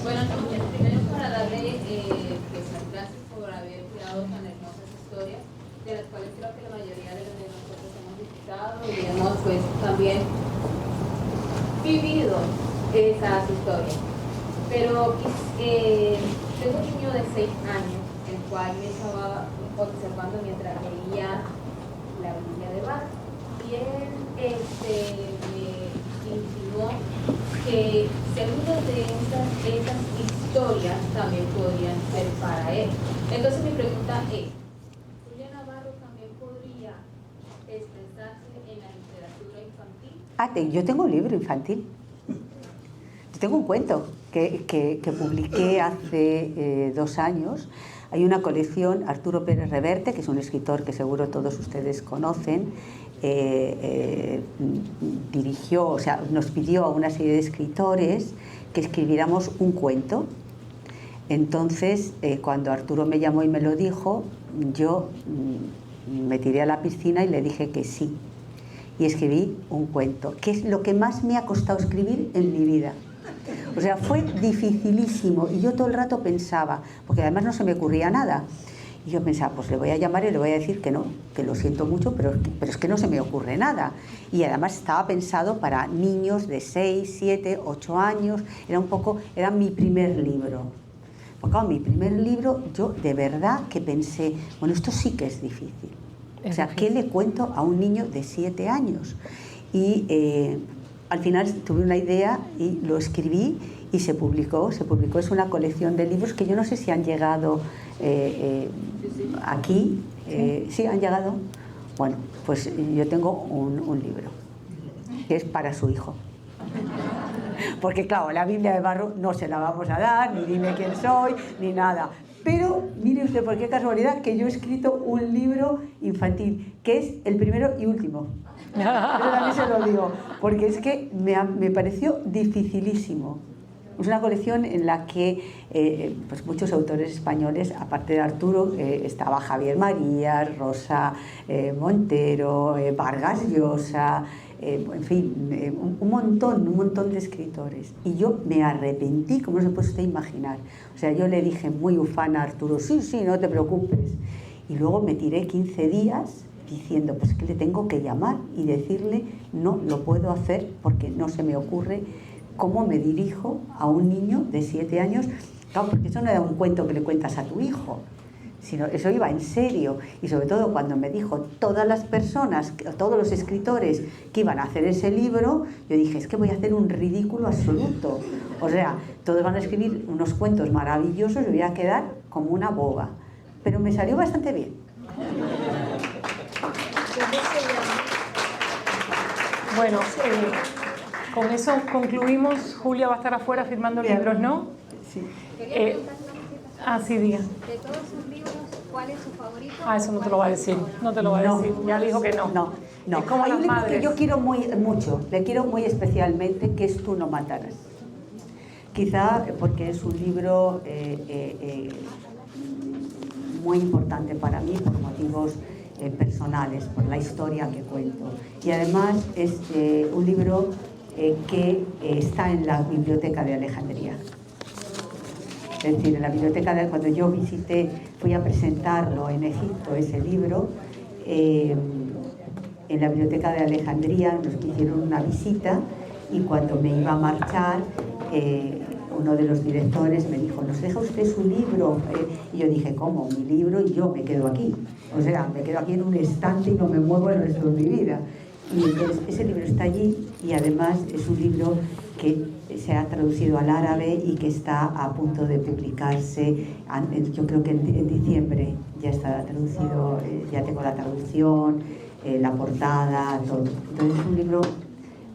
Buenas noches. Primero para darle las gracias por haber creado tan hermosas historias, de las cuales creo que la mayoría de nosotros hemos disfrutado y hemos pues también vivido esas historias. Pero tengo un niño de 6 años, el cual me estaba observando mientras leía la Biblia de Bach, y él me insinuó que seguro de esas visiones historias también podrían ser para él. Entonces mi pregunta es, ¿Julia Navarro también podría expresarse en la literatura infantil? Yo tengo un libro infantil. Yo tengo un cuento que publiqué hace 2 años. Hay una colección, Arturo Pérez Reverte, que es un escritor que seguro todos ustedes conocen, dirigió, o sea, nos pidió a una serie de escritores que escribiéramos un cuento. Entonces, cuando Arturo me llamó y me lo dijo, yo me tiré a la piscina y le dije que sí. Y escribí un cuento, que es lo que más me ha costado escribir en mi vida. O sea, fue dificilísimo y yo todo el rato pensaba, porque además no se me ocurría nada. Y yo pensaba, pues le voy a llamar y le voy a decir que no, que lo siento mucho, pero es que no se me ocurre nada. Y además estaba pensado para niños de 6, 7, 8 años, era mi primer libro. Porque claro, mi primer libro, yo de verdad que pensé, bueno, esto sí que es difícil. O sea, ¿qué le cuento a un niño de 7 años? Y al final tuve una idea y lo escribí y se publicó. Es una colección de libros que yo no sé si han llegado aquí. ¿Sí han llegado? Bueno, pues yo tengo un libro que es para su hijo. Porque claro, la Biblia de barro no se la vamos a dar, ni dime quién soy, ni nada. Pero mire usted por qué casualidad que yo he escrito un libro infantil, que es el primero y último. Pero también se lo digo, porque es que me pareció dificilísimo. Es una colección en la que pues muchos autores españoles, aparte de Arturo, estaba Javier Marías, Rosa Montero, Vargas Llosa, en fin, un montón de escritores. Y yo me arrepentí, como no se puede usted imaginar. O sea, yo le dije muy ufana a Arturo, sí, no te preocupes. Y luego me tiré 15 días diciendo, pues que le tengo que llamar y decirle, no lo puedo hacer porque no se me ocurre cómo me dirijo a un niño de 7 años. Claro, porque eso no era un cuento que le cuentas a tu hijo, sino eso iba en serio. Y sobre todo cuando me dijo todas las personas, todos los escritores que iban a hacer ese libro, yo dije, es que voy a hacer un ridículo absoluto. O sea, todos van a escribir unos cuentos maravillosos y voy a quedar como una boba. Pero me salió bastante bien. Bueno, con eso concluimos. Julia va a estar afuera firmando libros, ¿no? Sí. Sí, diga. De todos sus libros, ¿cuál es su favorito? Eso no te lo va a decir. No te lo va a decir. Ya dijo que no. No. Es como Hay las un libro madres. que yo quiero mucho, le quiero muy especialmente, que es Tú no matarás. Quizá porque es un libro muy importante para mí por motivos personales, por la historia que cuento. Y además es un libro que está en la Biblioteca de Alejandría. Es decir, en la biblioteca cuando yo fui a presentarlo en Egipto, ese libro, en la biblioteca de Alejandría nos hicieron una visita y cuando me iba a marchar, uno de los directores me dijo, ¿nos deja usted su libro? Y yo dije, ¿cómo? Mi libro y yo me quedo aquí. O sea, me quedo aquí en un estante y no me muevo el resto de mi vida. Y entonces ese libro está allí y además es un libro que se ha traducido al árabe y que está a punto de publicarse. Yo creo que en diciembre ya está traducido, ya tengo la traducción, la portada, todo. Entonces es un libro,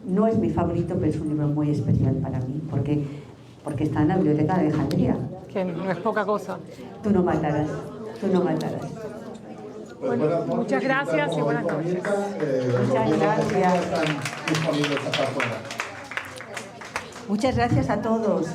no es mi favorito, pero es un libro muy especial para mí, porque está en la Biblioteca de Alejandría. Que no es poca cosa. Tú no matarás, tú no matarás. Bueno, muchas gracias y buenas noches. Muchas gracias. Muchas gracias a todos.